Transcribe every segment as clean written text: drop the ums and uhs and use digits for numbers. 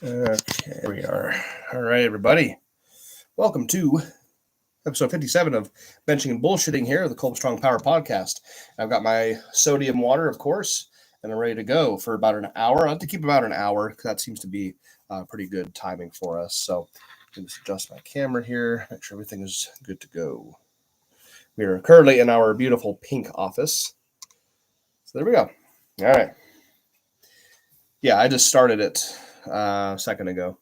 Okay, here we are. All right, everybody. Welcome to episode 57 of Benching and Bullshitting here, the Kolb Strong Power Podcast. I've got my sodium water, of course, and I'm ready to go for about an hour. I have to keep about an hour because that seems to be pretty good timing for us. So let me just adjust my camera here, make sure everything is good to go. We are currently in our beautiful pink office. So there we go. All right. Yeah, I just started it a second ago.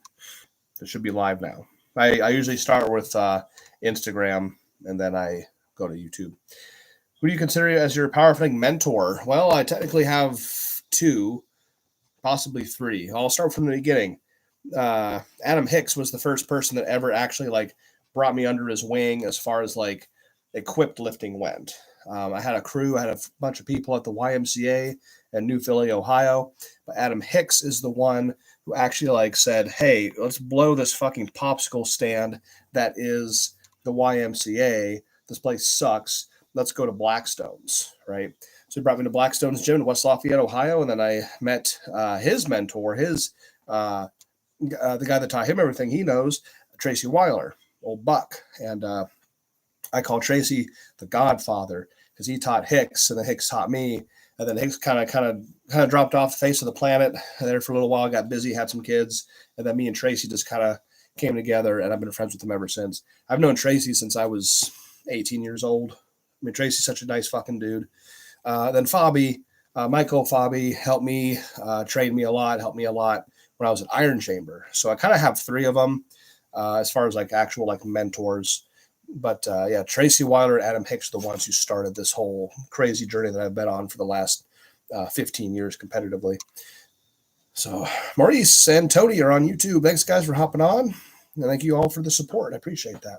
It should be live now. I usually start with Instagram and then I go to YouTube. Who do you consider as your powerlifting mentor? Well, I technically have two, possibly three. I'll start from the beginning. Adam Hicks was the first person that ever actually brought me under his wing as far as equipped lifting went. I had a crew, I had a bunch of people at the YMCA in New Philly, Ohio. But Adam Hicks is the one who actually said, "Hey, let's blow this fucking popsicle stand that is the YMCA. This place sucks. Let's go to Blackstone's," right? So he brought me to Blackstone's gym in West Lafayette, Ohio, and then I met his mentor, the guy that taught him everything he knows, Tracy Weiler, old Buck. And I call Tracy the Godfather because he taught Hicks, and then Hicks taught me, and then Hicks kind of dropped off the face of the planet. And there for a little while, got busy, had some kids, and then me and Tracy just kind of came together, and I've been friends with him ever since. I've known Tracy since I was 18 years old. I mean, Tracy's such a nice fucking dude. Then Michael Fabi helped me, trained me a lot, helped me a lot when I was at Iron Chamber. So I kind of have three of them as far as actual mentors. But yeah, Tracy Weiler and Adam Hicks are the ones who started this whole crazy journey that I've been on for the last 15 years competitively. So Maurice and Tony are on YouTube. Thanks, guys, for hopping on. And thank you all for the support. I appreciate that.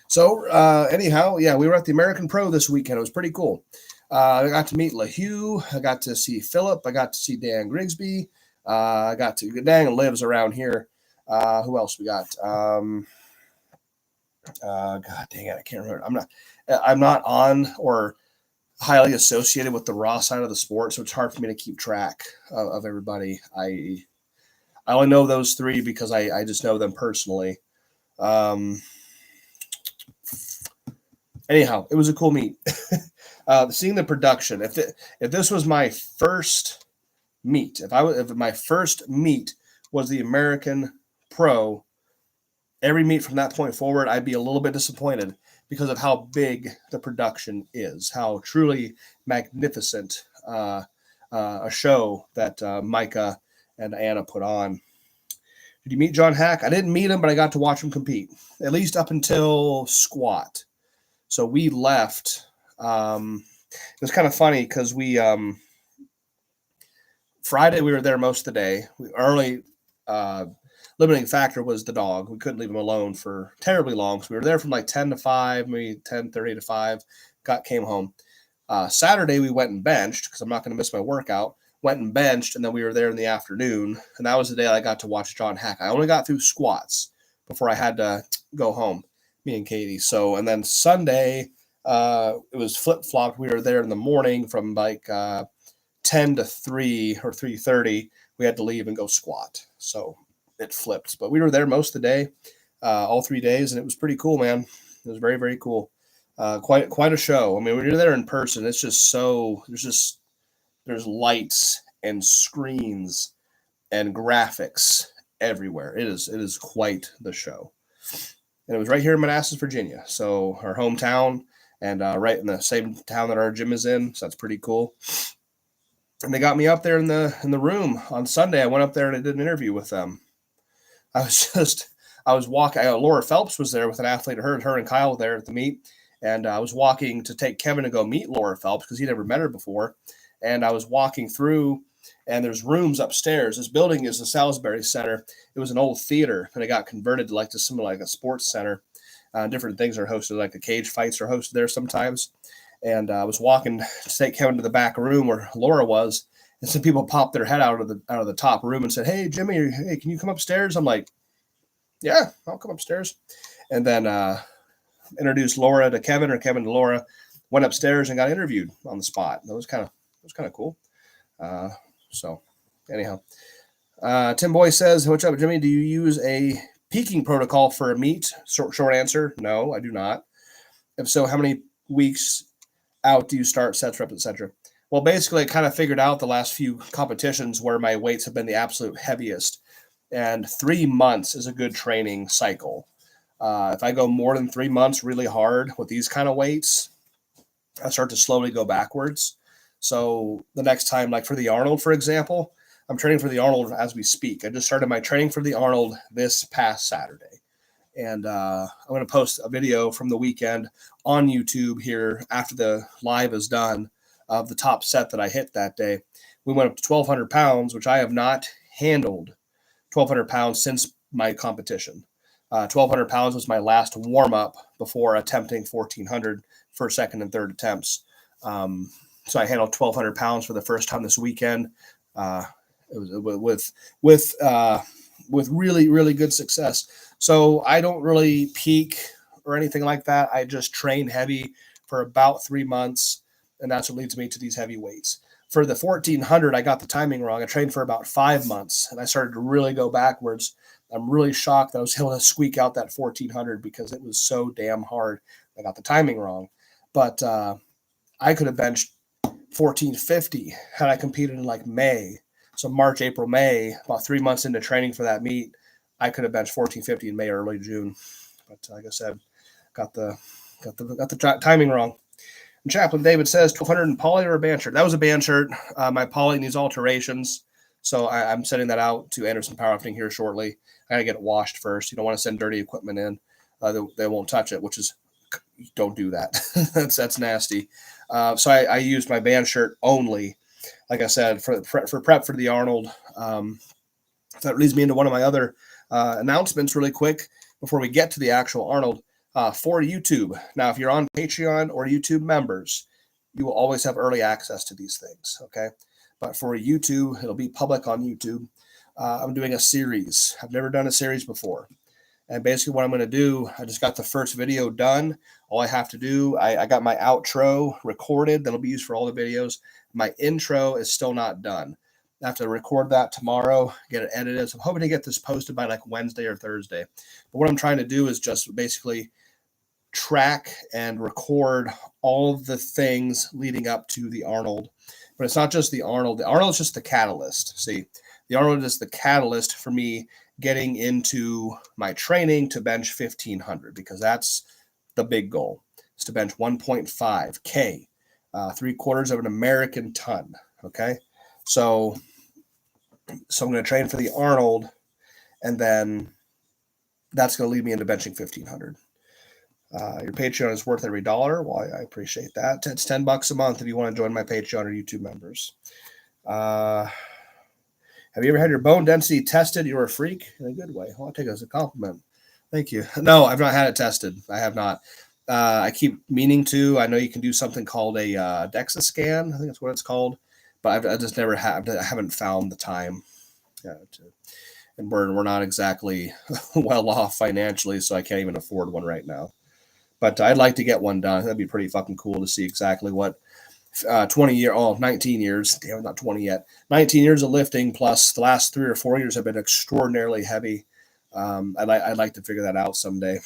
So anyhow, yeah, we were at the American Pro this weekend. It was pretty cool. I got to meet LaHue. I got to see Philip. I got to see Dan Grigsby. I got to, Dan lives around here. Who else we got? God dang it, I can't remember. I'm not on or highly associated with the Raw side of the sport, so it's hard for me to keep track of everybody. I only know those three because I just know them personally. Anyhow, it was a cool meet. Seeing the production. If this was my first meet, if my first meet was the American Pro, every meet from that point forward, I'd be a little bit disappointed because of how big the production is, how truly magnificent a show that Micah and Anna put on. Did you meet John Hack? I didn't meet him, but I got to watch him compete, at least up until squat. So we left. It was kind of funny because Friday we were there most of the day. Our only limiting factor was the dog. We couldn't leave him alone for terribly long. So we were there from 10 to 5, maybe 10:30 to 5, came home. Saturday we went and benched because I'm not going to miss my workout. Went and benched, and then we were there in the afternoon. And that was the day I got to watch John Hack. I only got through squats before I had to go home, me and Katie. So, and then Sunday, it was flip-flopped. We were there in the morning from 10 to 3 or 3:30. We had to leave and go squat. So it flipped, but we were there most of the day, all 3 days, and it was pretty cool, man. It was very, very cool. Quite a show. I mean, when you're there in person, it's just there's lights and screens and graphics everywhere. It is quite the show. And it was right here in Manassas, Virginia. So our hometown and right in the same town that our gym is in. So that's pretty cool. And they got me up there in the room on Sunday. I went up there and I did an interview with them. I was walking. Laura Phelps was there with an athlete. Her and Kyle were there at the meet. And I was walking to take Kevin to go meet Laura Phelps because he'd never met her before. And I was walking through, and there's rooms upstairs. This building is the Salisbury Center. It was an old theater, and it got converted to something like a sports center. Different things are hosted, like the cage fights are hosted there sometimes. And I was walking to take Kevin to the back room where Laura was, and some people popped their head out of the top room and said, "Hey, Jimmy, hey, can you come upstairs?" I'm like, "Yeah, I'll come upstairs." And then introduced Laura to Kevin, or Kevin to Laura. Went upstairs and got interviewed on the spot. That was kind of cool. So anyhow, Tim Boy says, "What's up, Jimmy? Do you use a peaking protocol for a meet?" Short answer: no, I do not. If so, how many weeks out do you start sets, reps, etc.? Well, basically, I kind of figured out the last few competitions where my weights have been the absolute heaviest, and 3 months is a good training cycle. If I go more than 3 months really hard with these kind of weights, I start to slowly go backwards. So the next time, like for the Arnold, for example, I'm training for the Arnold as we speak. I just started my training for the Arnold this past Saturday. And I'm going to post a video from the weekend on YouTube here after the live is done of the top set that I hit that day. We went up to 1,200 pounds, which I have not handled 1,200 pounds since my competition. 1,200 pounds was my last warm up before attempting 1,400 for second and third attempts. So I handled 1,200 pounds for the first time this weekend. It was with really, really good success. So I don't really peak or anything like that. I just train heavy for about 3 months, and that's what leads me to these heavy weights. For the 1,400, I got the timing wrong. I trained for about 5 months, and I started to really go backwards. I'm really shocked that I was able to squeak out that 1,400 because it was so damn hard. I got the timing wrong. But I could have benched 1,450 had I competed in like May. So March, April, May, about 3 months into training for that meet, I could have benched 1,450 in May or early June. But like I said, got the timing wrong. And Chaplain David says 1,200 in poly or a band shirt. That was a band shirt. My poly needs alterations, so I'm sending that out to Anderson Powerlifting here shortly. I gotta get it washed first. You don't want to send dirty equipment in; they won't touch it. Which is, don't do that. that's nasty. So I used my band shirt only. Like I said, for prep for the Arnold. That leads me into one of my other announcements really quick before we get to the actual Arnold. For YouTube. Now, if you're on Patreon or YouTube members, you will always have early access to these things, okay? But for YouTube, it'll be public on YouTube. I'm doing a series. I've never done a series before. And basically what I'm going to do, I just got the first video done. All I have to do, I got my outro recorded. That'll be used for all the videos. My intro is still not done. I have to record that tomorrow, get it edited. So I'm hoping to get this posted by like Wednesday or Thursday. But what I'm trying to do is just basically track and record all of the things leading up to the Arnold. But it's not just the Arnold. The Arnold is just the catalyst. See, the Arnold is the catalyst for me getting into my training to bench 1,500 because that's the big goal. Is to bench 1.5K, 3/4 of an American ton. Okay, so I'm going to train for the Arnold, and then that's going to lead me into benching 1,500. Your Patreon is worth every dollar. Well, I appreciate that. It's $10 a month if you want to join my Patreon or YouTube members. Have you ever had your bone density tested? You're a freak in a good way. I'll take it as a compliment. Thank you. No, I've not had it tested. I have not. I keep meaning to. I know you can do something called a DEXA scan. I think that's what it's called. But I just never have. I haven't found the time. And we're not exactly well off financially, so I can't even afford one right now. But I'd like to get one done. That'd be pretty fucking cool to see exactly what 19 years, damn, not 20 yet, 19 years of lifting plus the last 3 or 4 years have been extraordinarily heavy. I'd like to figure that out someday.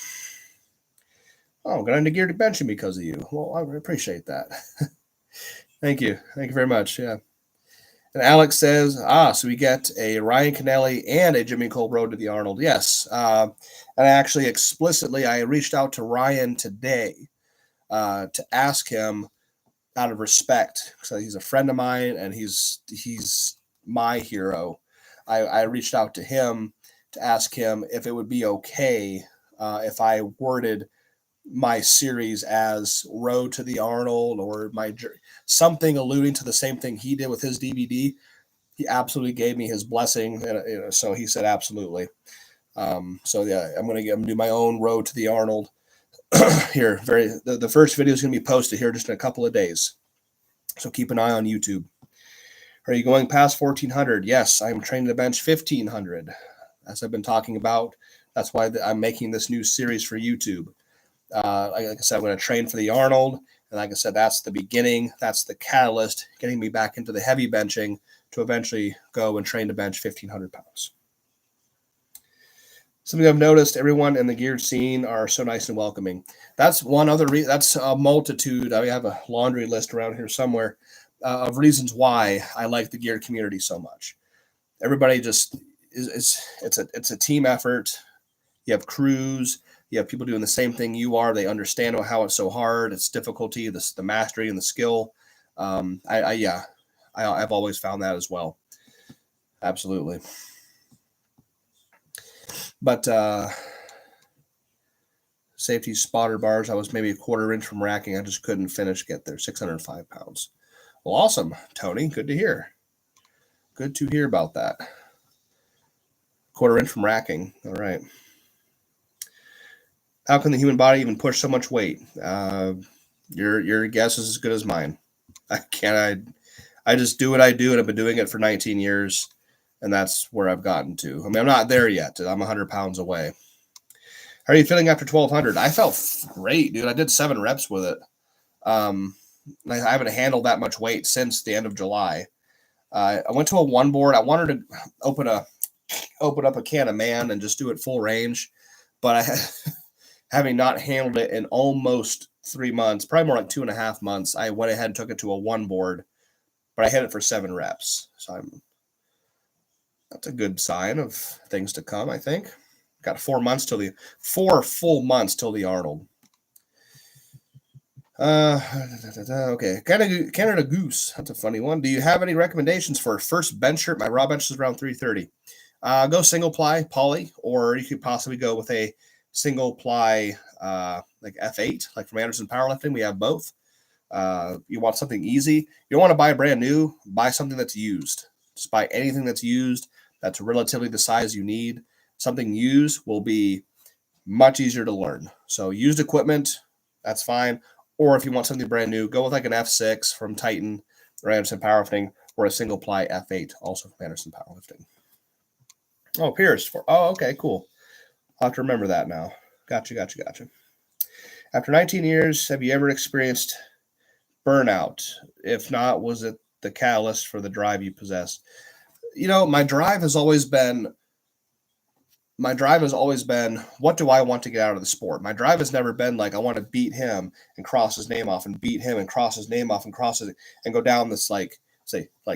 Oh, I'm going to gear to benching because of you. Well, I appreciate that. Thank you. Thank you very much. Yeah. And Alex says, so we get a Ryan Kennelly and a Jimmy Kolb Road to the Arnold. Yes. And actually explicitly, I reached out to Ryan today to ask him out of respect. So he's a friend of mine and he's my hero. I reached out to him to ask him if it would be okay if I worded my series as Road to the Arnold or something alluding to the same thing he did with his DVD. He absolutely gave me his blessing, and so he said absolutely. So yeah, I'm gonna do my own Road to the Arnold here. The first video is gonna be posted here just in a couple of days, so keep an eye on YouTube. Are you going past 1,400? Yes, I'm training to bench 1,500, as I've been talking about. That's why I'm making this new series for YouTube. Like I said, I'm going to train for the Arnold. And like I said, that's the beginning. That's the catalyst, getting me back into the heavy benching to eventually go and train to bench 1,500 pounds. Something I've noticed, everyone in the geared scene are so nice and welcoming. That's one other reason. That's a multitude. I have a laundry list around here somewhere of reasons why I like the geared community so much. Everybody just it's a team effort. You have crews. You have people doing the same thing you are. They understand how it's so hard. It's difficulty, the mastery and the skill. I've always found that as well. Absolutely. But safety spotter bars, I was maybe a quarter inch from racking. I just couldn't get there. 605 pounds. Well, awesome, Tony. Good to hear. Good to hear about that. Quarter inch from racking. All right. How can the human body even push so much weight? Your guess is as good as mine. I just do what I do, and I've been doing it for 19 years. And that's where I've gotten to. I mean, I'm not there yet. I'm 100 pounds away. How are you feeling after 1,200? I felt great, dude. I did 7 reps with it. I haven't handled that much weight since the end of July. I went to a one board. I wanted to open up a can of man and just do it full range. But having not handled it in almost 3 months, probably more like 2.5 months, I went ahead and took it to a one board. But I hit it for 7 reps. So that's a good sign of things to come, I think. Got 4 full months till the Arnold. Okay. Canada Goose. That's a funny one. Do you have any recommendations for a first bench shirt? My raw bench is around 330. Go single ply poly, or you could possibly go with a single ply like F8, like from Anderson Powerlifting. We have both. You want something easy. You don't want to buy brand new. Buy something that's used. Just buy anything that's used. That's relatively the size you need. Something used will be much easier to learn. So used equipment, that's fine. Or if you want something brand new, go with like an F6 from Titan or Anderson Powerlifting, or a single ply F8, also from Anderson Powerlifting. Oh, Pierce. Okay, cool. I'll have to remember that now. Gotcha. After 19 years, have you ever experienced burnout? If not, was it the catalyst for the drive you possess? My drive has always been, what do I want to get out of the sport? My drive has never been like, I want to beat him and cross his name off, and beat him and cross his name off, and and go down this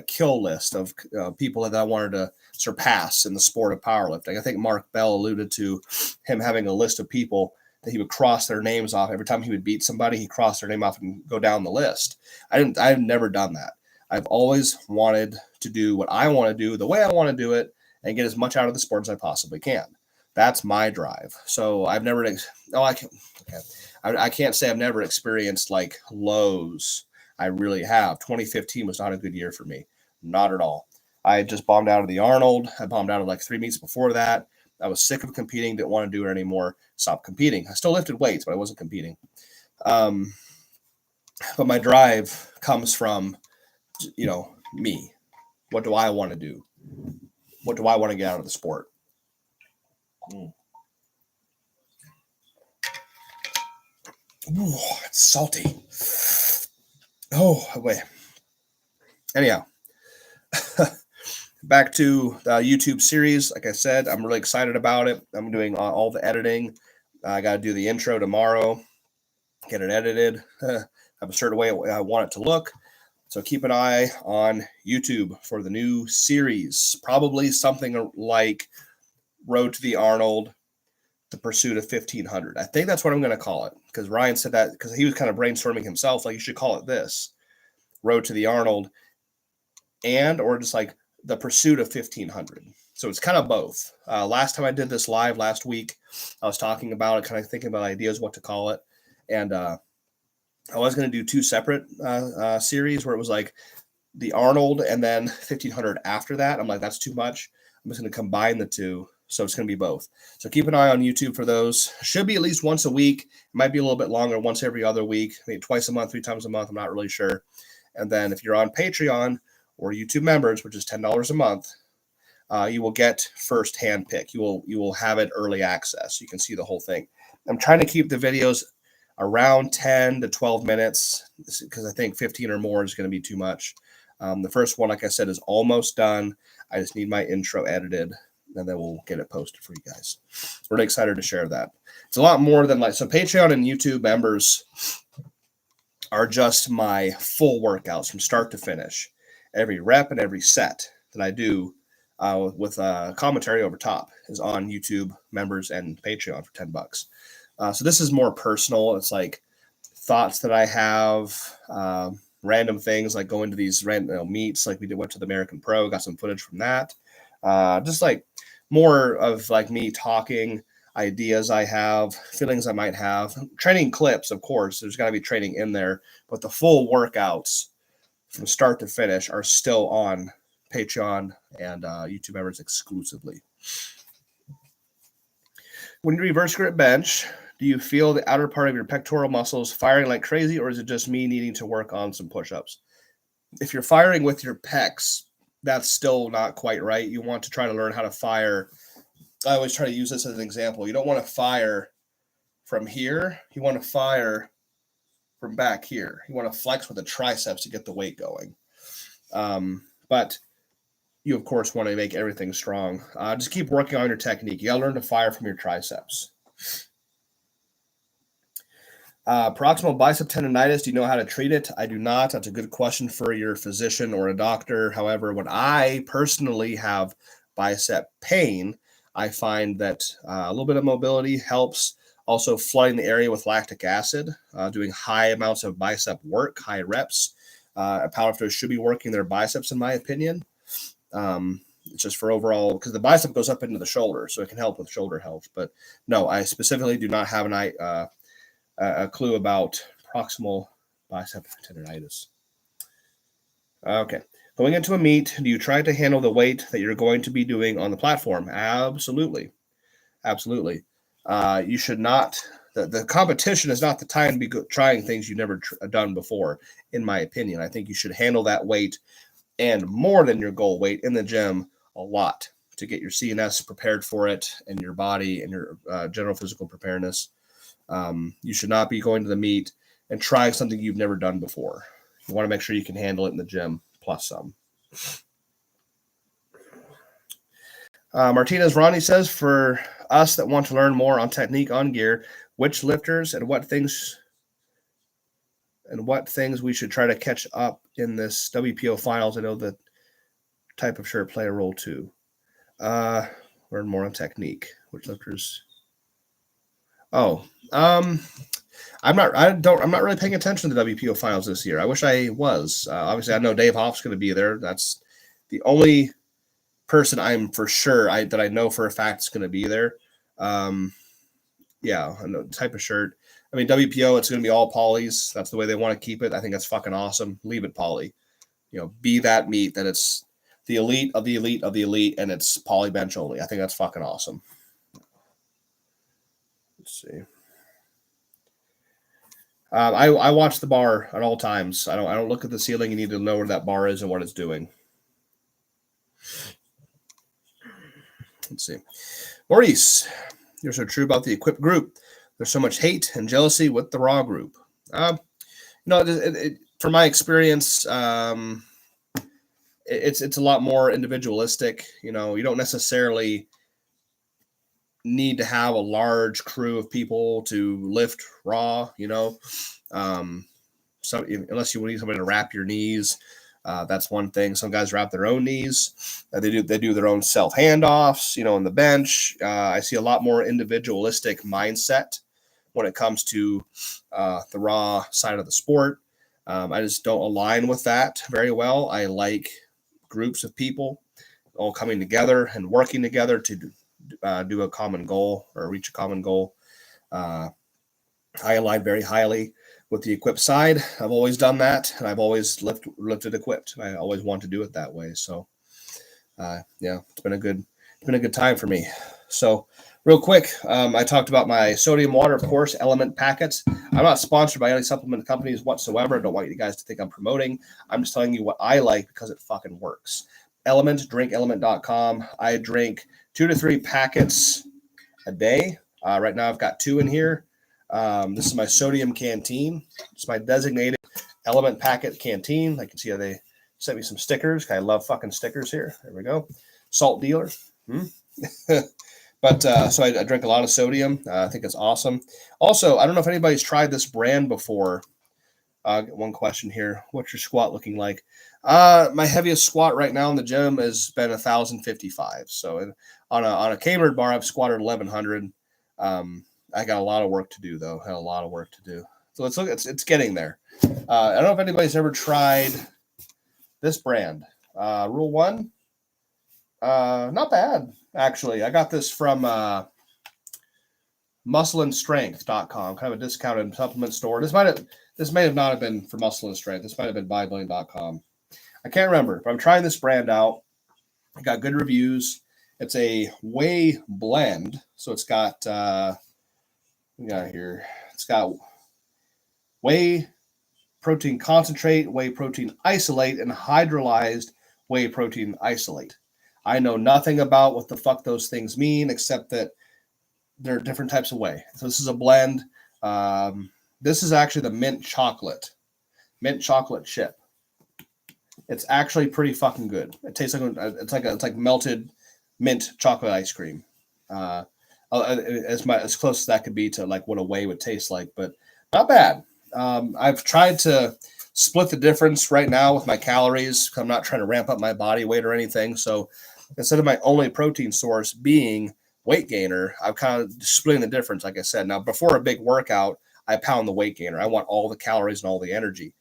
kill list of people that I wanted to surpass in the sport of powerlifting. I think Mark Bell alluded to him having a list of people that he would cross their names off. Every time he would beat somebody, he'd cross their name off and go down the list. I've never done that. I've always wanted to do what I want to do, the way I want to do it, and get as much out of the sport as I possibly can. That's my drive. So I've never, I can't say I've never experienced like lows. I really have. 2015 was not a good year for me. Not at all. I just bombed out of the Arnold. I bombed out of like 3 meets before that. I was sick of competing, didn't want to do it anymore. Stopped competing. I still lifted weights, but I wasn't competing. But my drive comes from, me. What do I want to do? What do I want to get out of the sport? Ooh, it's salty. Oh, wait. Anyhow, back to the YouTube series. Like I said, I'm really excited about it. I'm doing all the editing. I got to do the intro tomorrow, get it edited, have a certain way I want it to look. So keep an eye on YouTube for the new series. Probably something like Road to the Arnold, The Pursuit of 1,500. I think that's what I'm going to call it, because Ryan said that, because he was kind of brainstorming himself, like, you should call it this, Road to the Arnold, or just like The Pursuit of 1,500. So it's kind of both. Last time I did this live last week, I was talking about it, kind of thinking about ideas, what to call it. And I was going to do 2 separate series where it was like the Arnold and then 1,500 after that. I'm like, that's too much. I'm just going to combine the 2. So it's going to be both. So keep an eye on YouTube for those. Should be at least once a week. It might be a little bit longer, once every other week, maybe twice a month, 3 times a month. I'm not really sure. And then if you're on Patreon or YouTube members, which is $10 a month, you will get first-hand pick. You will have it early access. You can see the whole thing. I'm trying to keep the videos around 10 to 12 minutes, because I think 15 or more is going to be too much. The first one, like I said, is almost done. I just need my intro edited, and then we'll get it posted for you guys. Really excited to share that. It's a lot more than so Patreon and YouTube members are just my full workouts from start to finish. Every rep and every set that I do with commentary over top is on YouTube members and Patreon for $10. So this is more personal. It's like thoughts that I have, random things like going to these random meets, like went to the American Pro, got some footage from that. Just like more of like me talking, ideas I have, feelings I might have, training clips, of course, there's got to be training in there, but the full workouts from start to finish are still on Patreon and YouTube members exclusively. When you reverse grip bench, do you feel the outer part of your pectoral muscles firing like crazy, or is it just me needing to work on some push-ups? If you're firing with your pecs, that's still not quite right. You want to try to learn how to fire. I always try to use this as an example. You don't want to fire from here. You want to fire from back here. You want to flex with the triceps to get the weight going. But you, of course, want to make everything strong. Just keep working on your technique. You got to learn to fire from your triceps. Proximal bicep tendonitis, do you know how to treat it? I do not. That's a good question for your physician or a doctor. However, when I personally have bicep pain, I find that a little bit of mobility helps. Also, flooding the area with lactic acid, doing high amounts of bicep work, high reps. Powerlifters should be working their biceps, in my opinion. It's just for overall, because the bicep goes up into the shoulder, so it can help with shoulder health. But no, I specifically do not have a clue about proximal bicep tendonitis. Okay. Going into a meet, do you try to handle the weight that you're going to be doing on the platform? Absolutely. Absolutely. You should not, the competition is not the time to be trying things you've never done before, in my opinion. I think you should handle that weight and more than your goal weight in the gym a lot to get your CNS prepared for it and your body and your general physical preparedness. You should not be going to the meet and trying something you've never done before. You want to make sure you can handle it in the gym plus some. Martinez Ronnie says, for us that want to learn more on technique on gear, which lifters and what things we should try to catch up in this WPO finals. I know that type of shirt play a role too. Learn more on technique. Which lifters? I'm not really paying attention to the WPO finals this year. I wish I was. Obviously, I know Dave Hoff's going to be there. That's the only person I'm for sure that I know for a fact is going to be there. Yeah, I know the type of shirt. I mean, WPO, it's going to be all polys. That's the way they want to keep it. I think that's fucking awesome. Leave it poly. Be that meat that it's the elite of the elite of the elite, and it's poly bench only. I think that's fucking awesome. Let's see. I watch the bar at all times. I don't look at the ceiling. You need to know where that bar is and what it's doing. Let's see. Maurice, you're so true about the equipped group. There's so much hate and jealousy with the raw group. From my experience, it's a lot more individualistic. You don't necessarily need to have a large crew of people to lift raw, so unless you need somebody to wrap your knees, that's one thing. Some guys wrap their own knees. They do their own self handoffs, in the bench. I see a lot more individualistic mindset when it comes to the raw side of the sport. I just don't align with that very well. I like groups of people all coming together and working together to do a common goal or reach a common goal. I align very highly with the equipped side. I've always done that, and I've always lifted equipped. I always want to do it that way. So, it's been a good time for me. So, real quick, I talked about my sodium water, of course, Element packets. I'm not sponsored by any supplement companies whatsoever. I don't want you guys to think I'm promoting. I'm just telling you what I like because it fucking works. Element, drinkelement.com. I drink 2 to 3 packets a day. Right now I've got 2 in here. This is my sodium canteen. It's my designated Element packet canteen. I can see how they Sent me some stickers. I love fucking stickers here. There we go. Salt dealer. But so I drink a lot of sodium. I think it's awesome. Also, I don't know if anybody's tried this brand before. One question here. What's your squat looking like? My heaviest squat right now in the gym has been 1,055. So on a Kmart bar, I've squatted 1,100. I got a lot of work to do though. I had a lot of work to do. So let's look. It's getting there. I don't know if anybody's ever tried this brand. Rule One. Not bad actually. I got this from muscleandstrength.com, kind of a discounted supplement store. This may have not have been for Muscle and Strength. This might have been bodybuilding.com. I can't remember, but I'm trying this brand out. I got good reviews. It's a whey blend. So it's got we got here. It's got whey protein concentrate, whey protein isolate, and hydrolyzed whey protein isolate. I know nothing about what the fuck those things mean, except that they're different types of whey. So this is a blend. This is actually the mint chocolate chip. It's actually pretty fucking good. It tastes like it's like melted mint chocolate ice cream. As close as that could be to like what a whey would taste like, but not bad. I've tried to split the difference right now with my calories. I'm not trying to ramp up my body weight or anything. So instead of my only protein source being weight gainer, I'm kind of splitting the difference. Like I said, now before a big workout, I pound the weight gainer. I want all the calories and all the energy.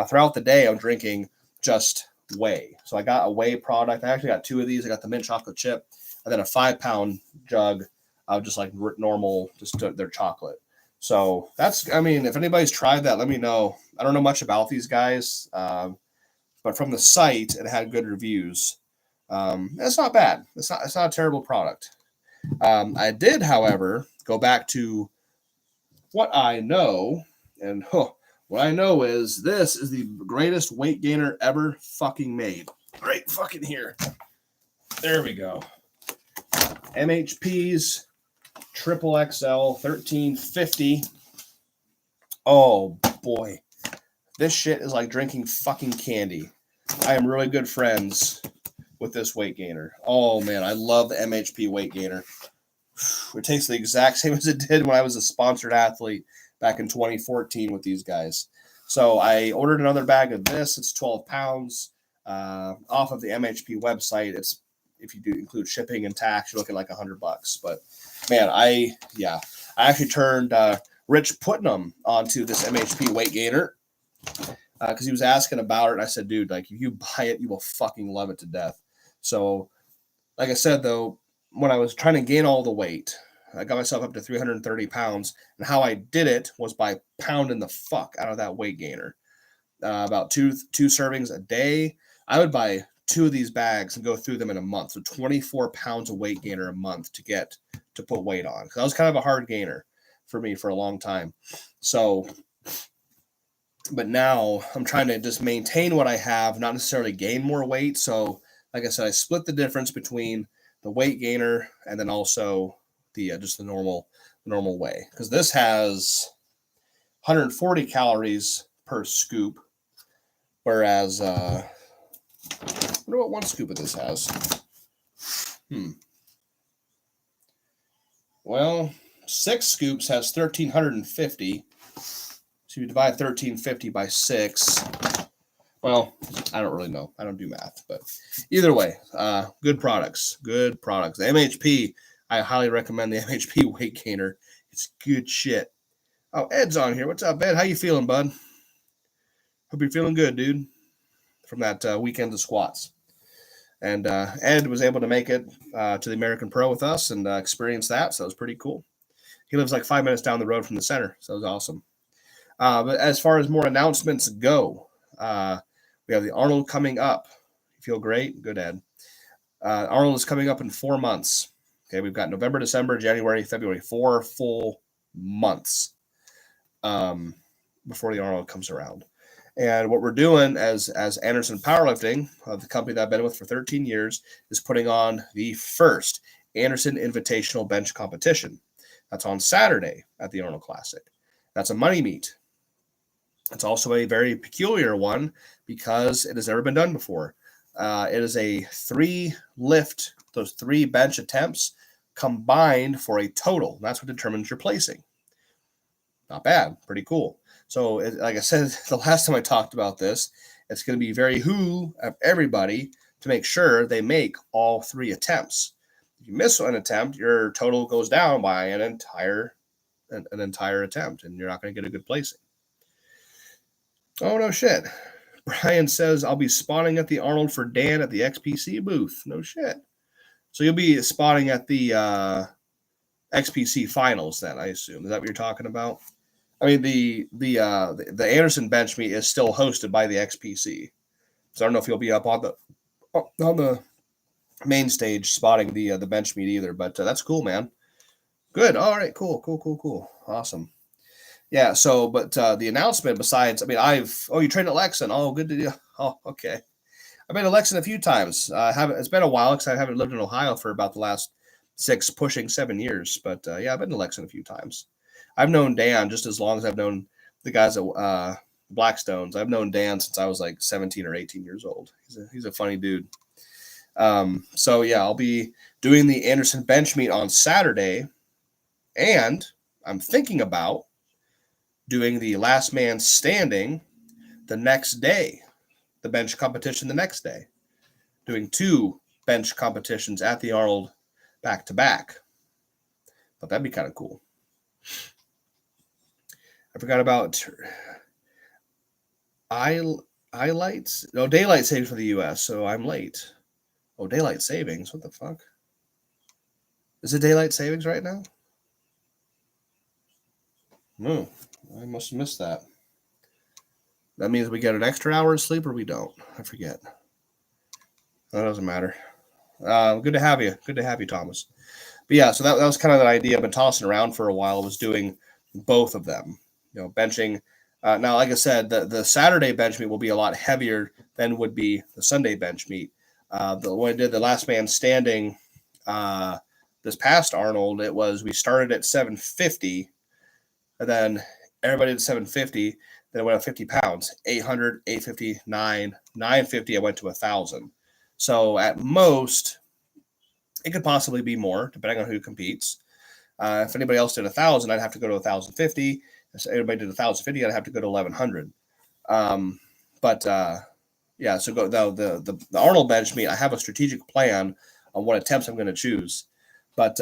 Throughout the day, I'm drinking just whey. So I got a whey product. I actually got two of these. I got the mint chocolate chip and then a 5-pound jug of just like normal, just their chocolate. So that's, I mean, if anybody's tried that, let me know. I don't know much about these guys, but from the site, it had good reviews. It's not bad. It's not a terrible product. I did, however, go back to what I know, and what I know is this is the greatest weight gainer ever fucking made. Right fucking here. There we go. MHP's Triple XL 1350. Oh boy. This shit is like drinking fucking candy. I am really good friends with this weight gainer. Oh man, I love the MHP weight gainer. It tastes the exact same as it did when I was a sponsored athlete back in 2014 with these guys. So I ordered another bag of this. It's 12 pounds off of the MHP website. It's, if you do include shipping and tax, you're looking like $100. But man, I actually turned Rich Putnam onto this MHP weight gainer because he was asking about it. And I said, dude, like if you buy it, you will fucking love it to death. So like I said, though, when I was trying to gain all the weight, I got myself up to 330 pounds. And how I did it was by pounding the fuck out of that weight gainer. About two servings a day. I would buy 2 of these bags and go through them in a month. So 24 pounds of weight gainer a month to put weight on. Because that was kind of a hard gainer for me for a long time. So, but now I'm trying to just maintain what I have, not necessarily gain more weight. So, like I said, I split the difference between the weight gainer and then also the just the normal whey, because this has 140 calories per scoop, whereas I wonder what one scoop of this has. Well, 6 scoops has 1,350. So you divide 1,350 by 6. Well, I don't really know. I don't do math, but either way, good products. The MHP, I highly recommend the MHP weight gainer. It's good shit. Oh, Ed's on here. What's up, Ed? How you feeling, bud? Hope you're feeling good, dude, from that weekend of squats. And Ed was able to make it to the American Pro with us and experience that, so it was pretty cool. He lives like 5 minutes down the road from the center, so it was awesome. But as far as more announcements go, we have the Arnold coming up. You feel great? Good, Ed. Arnold is coming up in 4 months. Okay, we've got November, December, January, February, 4 full months before the Arnold comes around. And what we're doing as Anderson Powerlifting, the company that I've been with for 13 years, is putting on the first Anderson Invitational Bench Competition. That's on Saturday at the Arnold Classic. That's a money meet. It's also a very peculiar one because it has never been done before. It is a 3 lift, those 3 bench attempts combined for a total. That's what determines your placing. Not bad, pretty cool. So, like I said, the last time I talked about this, it's going to be very who of everybody to make sure they make all 3 attempts. If you miss an attempt, your total goes down by an entire attempt, and you're not going to get a good placing. Oh, no shit. Brian says, I'll be spotting at the Arnold for Dan at the XPC booth. No shit. So you'll be spotting at the XPC finals then, I assume. Is that what you're talking about? I mean, the Anderson bench meet is still hosted by the XPC. So I don't know if you'll be up on the main stage spotting the bench meet either, but that's cool, man. Good. All right, cool. Awesome. Yeah, so, but the announcement besides, I mean, you trained at Lexington. Oh, good to you. Oh, okay. I've been to Lexington a few times. It's been a while because I haven't lived in Ohio for about the last 6, pushing 7 years. But yeah, I've been to Lexington a few times. I've known Dan just as long as I've known the guys at Blackstones. I've known Dan since I was like 17 or 18 years old. He's a funny dude. So yeah, I'll be doing the Anderson bench meet on Saturday, and I'm thinking about doing the last man standing the next day, the bench competition the next day, doing 2 bench competitions at the Arnold back to back. But that'd be kind of cool. I forgot about highlights. No, daylight savings for the U.S., so I'm late. Oh, daylight savings. What the fuck? Is it daylight savings right now? No, I must have missed that. That means we get an extra hour of sleep or we don't. I forget. That doesn't matter. Good to have you. Good to have you, Thomas. But yeah, so that was kind of the idea I've been tossing around for a while, was doing both of them. You know, benching. Now, like I said, the Saturday bench meet will be a lot heavier than would be the Sunday bench meet. When I did the last man standing this past Arnold, we started at 750, and then everybody did 750. Then I went up 50 pounds, 800, 850, 950. I went to 1,000. So at most, it could possibly be more, depending on who competes. If anybody else did 1,000, I'd have to go to 1,050. If everybody did 1,050, I'd have to go to 1,100. Yeah, so go the Arnold bench meet. I have a strategic plan on what attempts I'm going to choose, but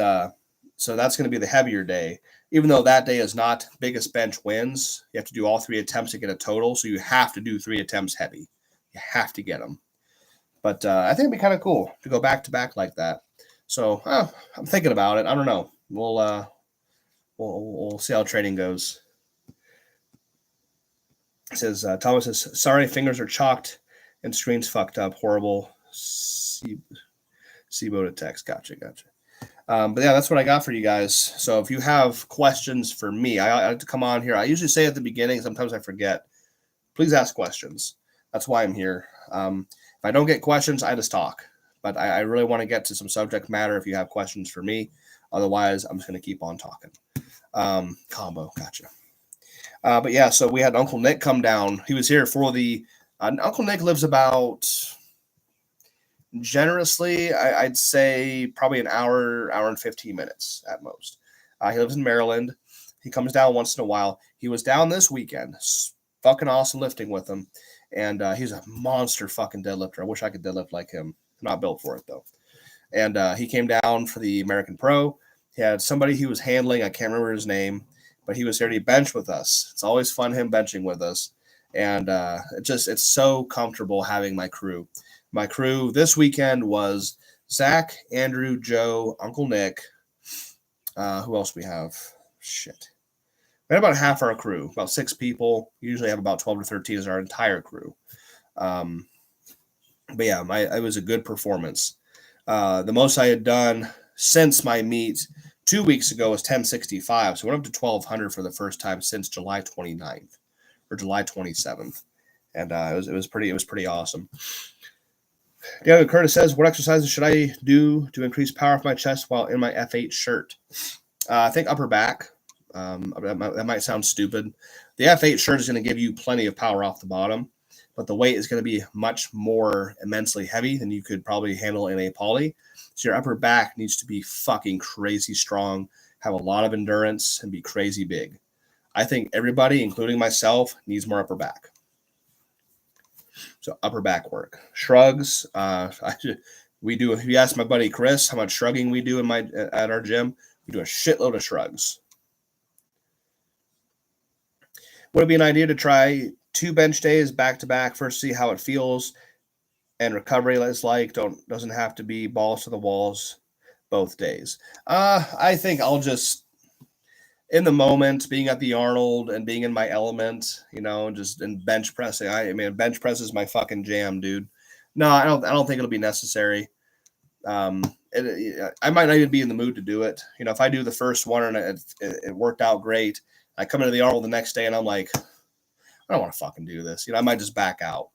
so that's going to be the heavier day. Even though that day is not biggest bench wins, you have to do all 3 attempts to get a total. So you have to do 3 attempts heavy. You have to get them. But I think it'd be kind of cool to go back to back like that. So I'm thinking about it. I don't know. We'll see how training goes. It says Thomas says, sorry, fingers are chalked and screen's fucked up. Horrible. Seabo to text. Gotcha. But yeah, that's what I got for you guys. So if you have questions for me, I have to come on here. I usually say at the beginning, sometimes I forget. Please ask questions. That's why I'm here. If I don't get questions, I just talk. But I really want to get to some subject matter if you have questions for me. Otherwise, I'm just going to keep on talking. Combo. Gotcha. But yeah, so we had Uncle Nick come down. He was here for the Uncle Nick lives about, generously, I'd say probably an hour and 15 minutes at most. He lives in Maryland. He comes down once in a while. He was down this weekend. Fucking awesome lifting with him. And he's a monster fucking deadlifter. I wish I could deadlift like him. I'm not built for it, though. And he came down for the American Pro. He had somebody he was handling. I can't remember his name, but he was here to bench with us. It's always fun him benching with us. And it's so comfortable having my crew. My crew this weekend was Zach, Andrew, Joe, Uncle Nick. Who else we have? Shit. We had about half our crew, about 6 people. Usually have about 12 to 13 as our entire crew. But yeah, it was a good performance. The most I had done since my meet 2 weeks ago was 1065. So I went up to 1,200 for the first time since July 29th or July 27th. And it was pretty awesome. Diego Curtis says, what exercises should I do to increase power of my chest while in my F8 shirt? I think upper back. That might sound stupid, The F8 shirt is going to give you plenty of power off the bottom, but the weight is going to be much more immensely heavy than you could probably handle in a poly. So your upper back needs to be fucking crazy strong, have a lot of endurance, and be crazy big. I think everybody, including myself, needs more upper back. So upper back work. Shrugs. We do. If you ask my buddy Chris how much shrugging we do at our gym, we do a shitload of shrugs. Would it be an idea to try 2 bench days back to back? First, see how it feels and recovery is like. Doesn't have to be balls to the walls both days. I think I'll just, in the moment, being at the Arnold and being in my element, just in bench pressing. I mean, bench press is my fucking jam, dude. No, I don't think it'll be necessary. I might not even be in the mood to do it. If I do the first one and it worked out great, I come into the Arnold the next day and I'm like, I don't want to fucking do this. I might just back out.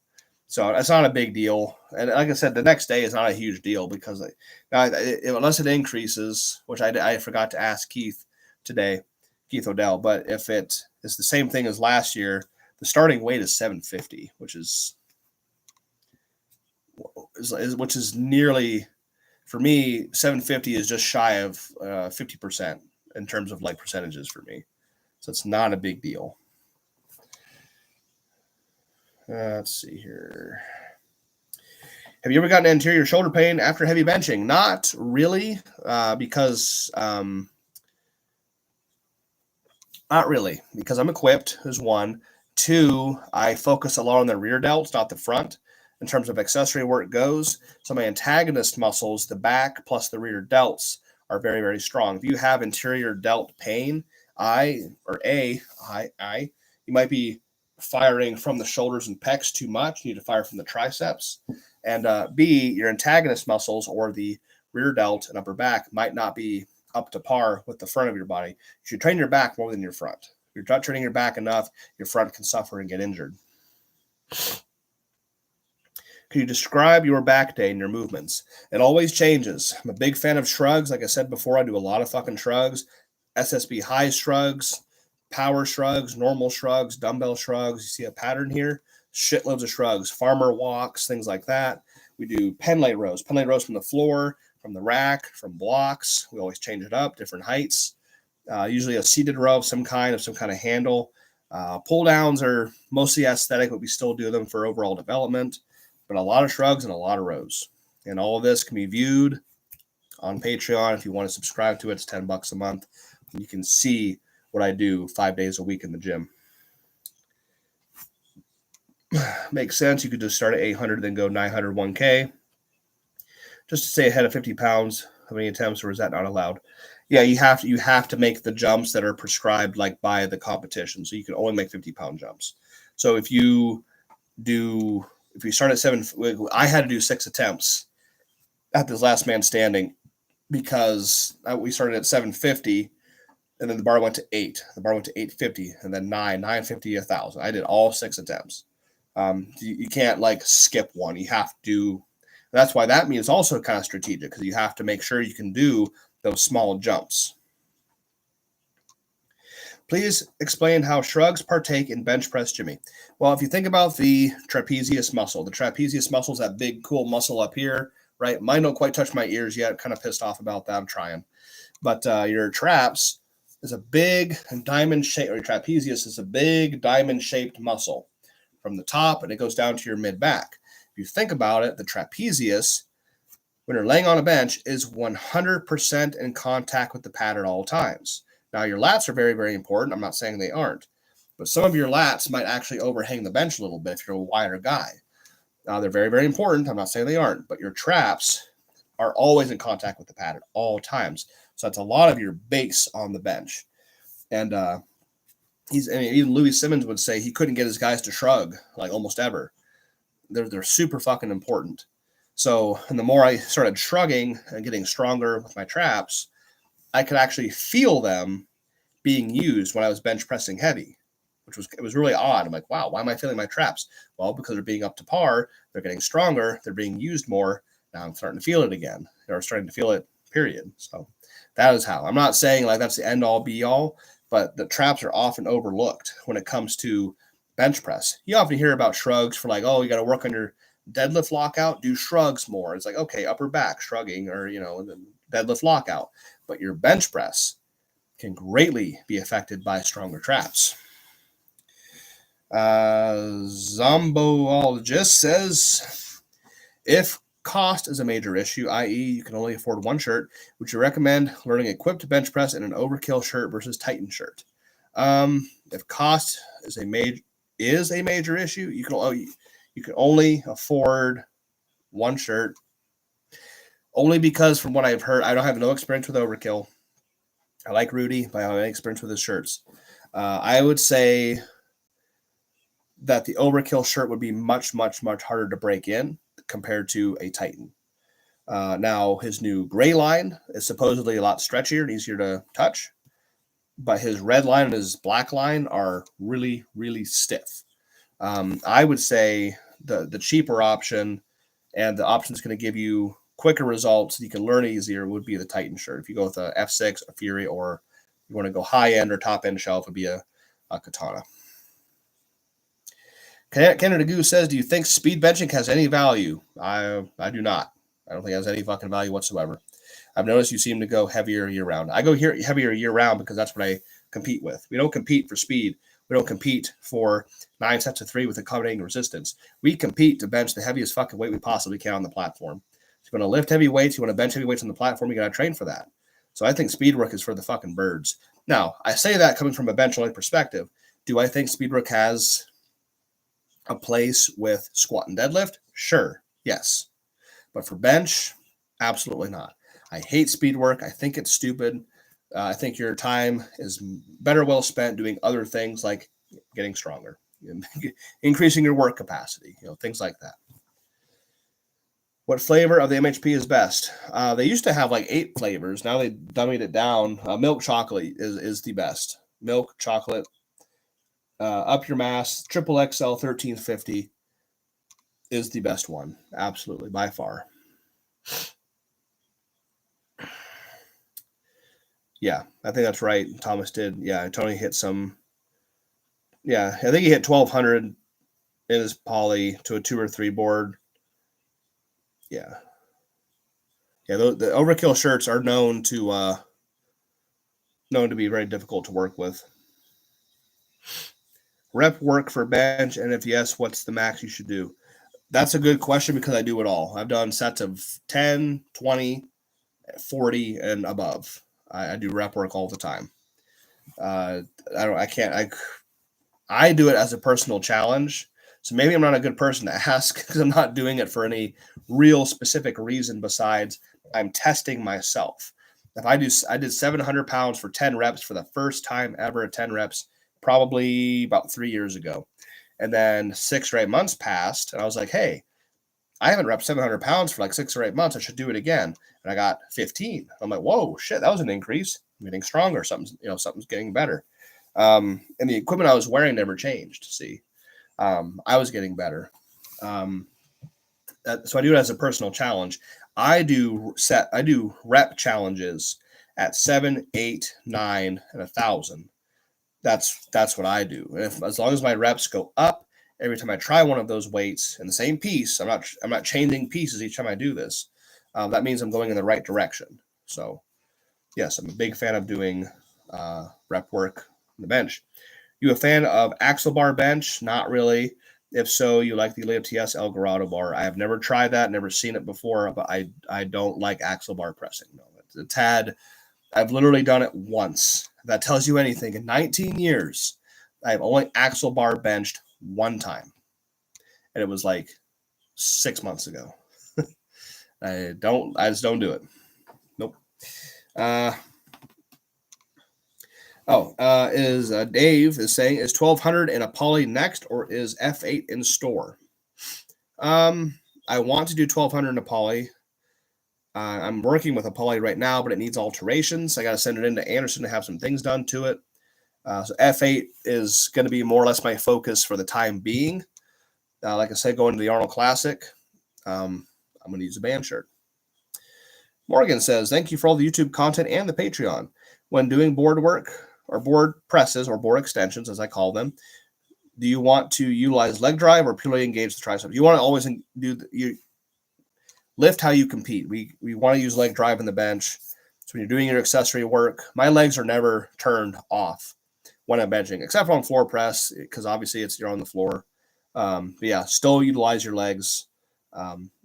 So it's not a big deal. And like I said, the next day is not a huge deal because unless it increases, which I forgot to ask Keith today, Keith Odell, but if it is the same thing as last year, the starting weight is 750, which is nearly, for me, 750 is just shy of 50% in terms of like percentages for me. So it's not a big deal. Let's see here. Have you ever gotten anterior shoulder pain after heavy benching? Not really, because not really, because I'm equipped, is one. 2, I focus a lot on the rear delts, not the front, in terms of accessory work goes. So my antagonist muscles, the back plus the rear delts, are very, very strong. If you have anterior delt pain, you might be firing from the shoulders and pecs too much. You need to fire from the triceps. And B, your antagonist muscles or the rear delt and upper back might not be up to par with the front of your body. You should train your back more than your front. If you're not training your back enough, your front can suffer and get injured. Can you describe your back day and your movements? It always changes. I'm a big fan of shrugs. Like I said before, I do a lot of fucking shrugs. SSB high shrugs, power shrugs, normal shrugs, dumbbell shrugs. You see a pattern here? Shitloads of shrugs, farmer walks, things like that. We do pendlay rows from the floor, from the rack, from blocks. We always change it up, different heights. Usually a seated row of some kind of handle. Pull downs are mostly aesthetic, but we still do them for overall development. But a lot of shrugs and a lot of rows. And all of this can be viewed on Patreon. If you want to subscribe to it, it's $10 a month. You can see what I do 5 days a week in the gym. Makes sense. You could just start at 800, then go 900, 1K. Just to stay ahead of 50 pounds. How many attempts, or is that not allowed? Yeah, you have to make the jumps that are prescribed like by the competition. So you can only make 50-pound jumps. So if you start at 7, I had to do 6 attempts at this last man standing because we started at 750 and then the bar went to 8. The bar went to 850 and then 950, 1,000. I did all 6 attempts. You can't like skip one. You have to. That's why that means also kind of strategic because you have to make sure you can do those small jumps. Please explain how shrugs partake in bench press, Jimmy. Well, if you think about the trapezius muscle is that big, cool muscle up here, right? Mine don't quite touch my ears yet. Kind of pissed off about that. I'm trying. But your traps is a big diamond shape, or your trapezius is a big diamond-shaped muscle from the top, and it goes down to your mid-back. If you think about it, the trapezius, when you're laying on a bench, is 100% in contact with the pad at all times. Now, your lats are very, very important. I'm not saying they aren't. But some of your lats might actually overhang the bench a little bit if you're a wider guy. Now, they're very, very important. I'm not saying they aren't. But your traps are always in contact with the pad at all times. So that's a lot of your base on the bench. And even Louis Simmons would say he couldn't get his guys to shrug, like almost ever. They're super fucking important. So, and the more I started shrugging and getting stronger with my traps, I could actually feel them being used when I was bench pressing heavy, it was really odd. I'm like, wow, why am I feeling my traps? Well, because they're being up to par, they're getting stronger, they're being used more. Now I'm starting to feel it again, or starting to feel it, period. So that is how. I'm not saying like that's the end all be all, but the traps are often overlooked when it comes to bench press. You often hear about shrugs for like, oh, you got to work on your deadlift lockout, do shrugs more. It's like, okay, upper back shrugging or, deadlift lockout. But your bench press can greatly be affected by stronger traps. Zomboologist says, if cost is a major issue, i.e. you can only afford one shirt, would you recommend learning equipped bench press in an overkill shirt versus Titan shirt? If cost is a major issue, you can only afford one shirt. Only because from what I've heard, I don't have no experience with overkill. I like Rudy, but I don't have any experience with his shirts. I would say that the overkill shirt would be much, much, much harder to break in compared to a Titan. Now, his new gray line is supposedly a lot stretchier and easier to touch, but his red line and his black line are really, really stiff. I would say the cheaper option and the option that's going to give you quicker results, you can learn easier, would be the Titan shirt. If you go with a F6, a Fury, or you want to go high end or top end shelf, would be a Katana. Canada Goose says, do you think speed benching has any value? I do not. I don't think it has any fucking value whatsoever. I've noticed you seem to go heavier year round. I go heavier year round because that's what I compete with. We don't compete for speed. We don't compete for 9 sets of 3 with accommodating resistance. We compete to bench the heaviest fucking weight we possibly can on the platform. If you want to lift heavy weights, you want to bench heavy weights on the platform, you got to train for that. So I think speed work is for the fucking birds. Now, I say that coming from a bench only perspective. Do I think speed work has a place with squat and deadlift? Sure, yes. But for bench, absolutely not. I hate speed work. I think it's stupid. I think your time is better well spent doing other things like getting stronger, increasing your work capacity, things like that. What flavor of the MHP is best? They used to have like 8 flavors. Now they dummied it down. Milk chocolate is the best. Milk chocolate. Up your mass, triple XL 1350 is the best one. Absolutely, by far. Yeah, I think that's right. Thomas did. Yeah, Tony hit some. Yeah, I think he hit 1200 in his poly to a 2 or 3 board. Yeah. Yeah, the overkill shirts are known to be very difficult to work with. Rep work for bench, and if yes, what's the max you should do? That's a good question because I do it all. I've done sets of 10, 20, 40, and above. I do rep work all the time. I do it as a personal challenge. So maybe I'm not a good person to ask because I'm not doing it for any real specific reason besides I'm testing myself. I did 700 pounds for 10 reps for the first time ever at 10 reps, probably about 3 years ago. And then 6 or 8 months passed, and I was like, hey, I haven't repped 700 pounds for like 6 or 8 months. I should do it again. And I got 15. I'm like, whoa, shit, that was an increase. I'm getting stronger. Something's getting better. And the equipment I was wearing never changed. See, I was getting better. So I do it as a personal challenge. I do rep challenges at 7, 8, 9, and 1,000. That's what I do. And as long as my reps go up every time I try one of those weights in the same piece, I'm not changing pieces each time I do this. That means I'm going in the right direction. So, yes, I'm a big fan of doing rep work on the bench. You a fan of axle bar bench? Not really. If so, you like the Elite TS El Dorado bar. I have never tried that, never seen it before, but I don't like axle bar pressing. No, it's a tad. I've literally done it once. If that tells you anything. In 19 years, I've only axle bar benched one time. And it was like 6 months ago. I just don't do it. Nope. Dave is saying, is 1200 in a poly next or is F8 in store? I want to do 1200 in a poly. I'm working with a poly right now, but it needs alterations. I got to send it into Anderson to have some things done to it. So F8 is going to be more or less my focus for the time being. Like I said, going to the Arnold Classic, I'm going to use a band shirt. Morgan says, thank you for all the YouTube content and the Patreon. When doing board work or board presses or board extensions, as I call them, do you want to utilize leg drive or purely engage the triceps? You want to always you lift how you compete. We want to use leg drive in the bench. So when you're doing your accessory work, my legs are never turned off when I'm benching, except for on floor press, because obviously you're on the floor. But yeah, still utilize your legs.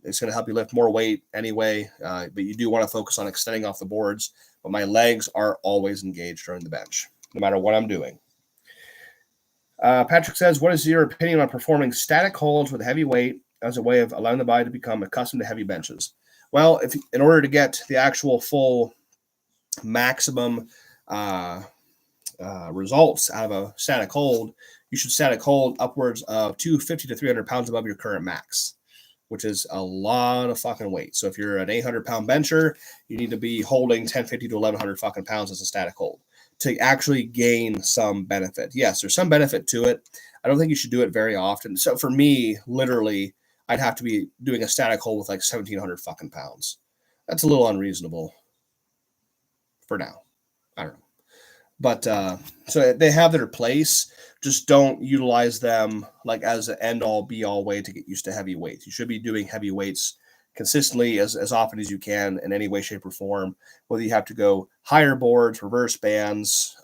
It's going to help you lift more weight anyway, but you do want to focus on extending off the boards. But my legs are always engaged during the bench, no matter what I'm doing. Patrick says, what is your opinion on performing static holds with heavy weight as a way of allowing the body to become accustomed to heavy benches? Well, if in order to get the actual full maximum results out of a static hold, you should static hold upwards of 250 to 300 pounds above your current max, which is a lot of fucking weight. So if you're an 800-pound bencher, you need to be holding 1050 to 1100 fucking pounds as a static hold to actually gain some benefit. Yes, there's some benefit to it. I don't think you should do it very often. So for me, literally, I'd have to be doing a static hold with like 1700 fucking pounds. That's a little unreasonable for now. I don't know. But so they have their place. Just don't utilize them like as an end-all, be-all way to get used to heavy weights. You should be doing heavy weights consistently as often as you can in any way, shape, or form, whether you have to go higher boards, reverse bands,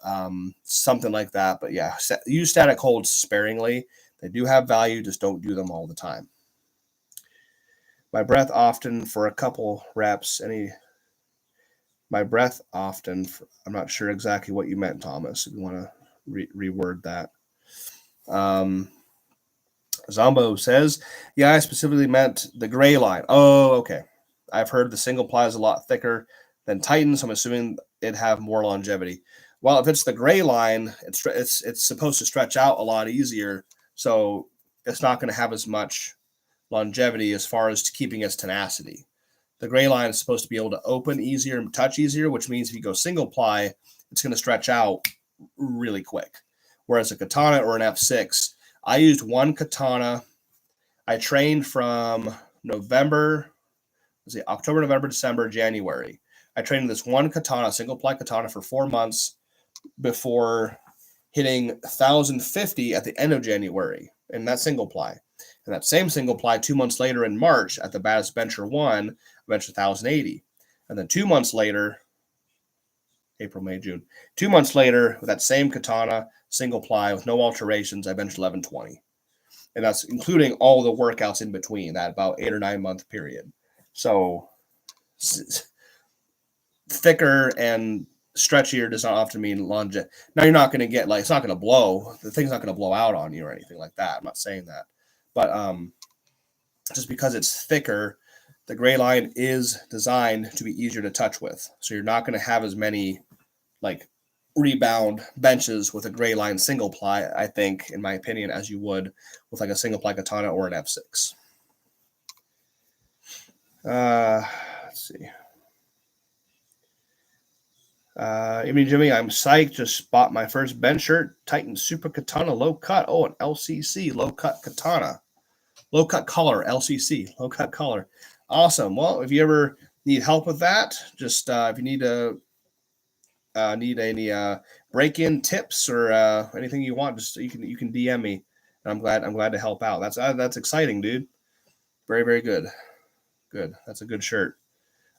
something like that. But yeah, use static holds sparingly. They do have value, just don't do them all the time. My breath often for a couple reps, I'm not sure exactly what you meant, Thomas, if you want to reword that. Zombo says, yeah, I specifically meant the gray line. Oh, okay. I've heard the single ply is a lot thicker than Titan, so I'm assuming it'd have more longevity. Well, if it's the gray line, it's supposed to stretch out a lot easier, so it's not going to have as much longevity as far as keeping its tenacity. The gray line is supposed to be able to open easier and touch easier, which means if you go single ply, it's going to stretch out really quick. Whereas a katana or an F6, I used one katana. I trained from October, November, December, January. I trained this one katana, single ply katana, for 4 months before hitting 1,050 at the end of January in that single ply. And that same single ply 2 months later in March at the Baddest Bencher 1, I benched 1,080. And then 2 months later, April, May, June, 2 months later, with that same katana, single ply with no alterations, I benched 1,120. And that's including all the workouts in between that about 8 or 9 month period. So thicker and stretchier does not often mean longevity. Now you're not going to get it's not going to blow. The thing's not going to blow out on you or anything like that. I'm not saying that. But just because it's thicker, the gray line is designed to be easier to touch with. So you're not going to have as many rebound benches with a gray line single ply, I think, in my opinion, as you would with a single ply katana or an F6. Let's see. Evening, Jimmy. I'm psyched. Just bought my first bench shirt. Titan Super Katana Low Cut. Oh, an LCC Low Cut Katana. Low Cut Collar, LCC. Low Cut Collar. Awesome. Well, if you ever need help with that, just if you need any break-in tips or anything you want, just you can DM me. And I'm glad to help out. That's exciting, dude. Very, very good. Good. That's a good shirt.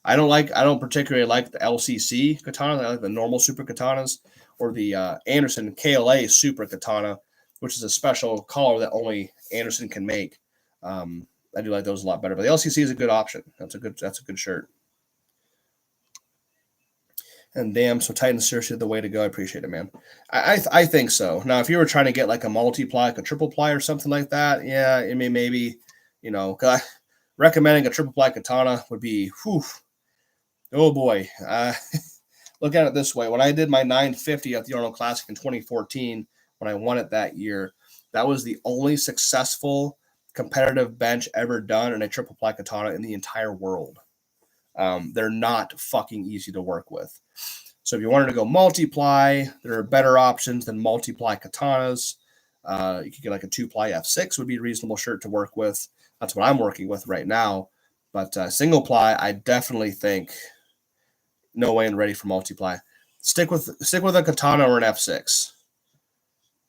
I don't particularly like the LCC katana. I like the normal super katanas or the Anderson KLA super katana, which is a special collar that only Anderson can make. I do like those a lot better, but the LCC is a good option. That's a good shirt. And damn, so Titan seriously the way to go. I appreciate it, man. I think so. Now, if you were trying to get a multi-ply, a triple ply or something like that, yeah, it maybe, recommending a triple ply katana would be, oh boy. Look at it this way. When I did my 950 at the Arnold Classic in 2014, when I won it that year, that was the only successful competitive bench ever done in a triple ply katana in the entire world. They're not fucking easy to work with. So if you wanted to go multiply, there are better options than multiply katanas. You could get a 2-ply F6 would be a reasonable shirt to work with. That's what I'm working with right now. But single ply, I definitely think no way and ready for multiply. Stick with a katana or an F6.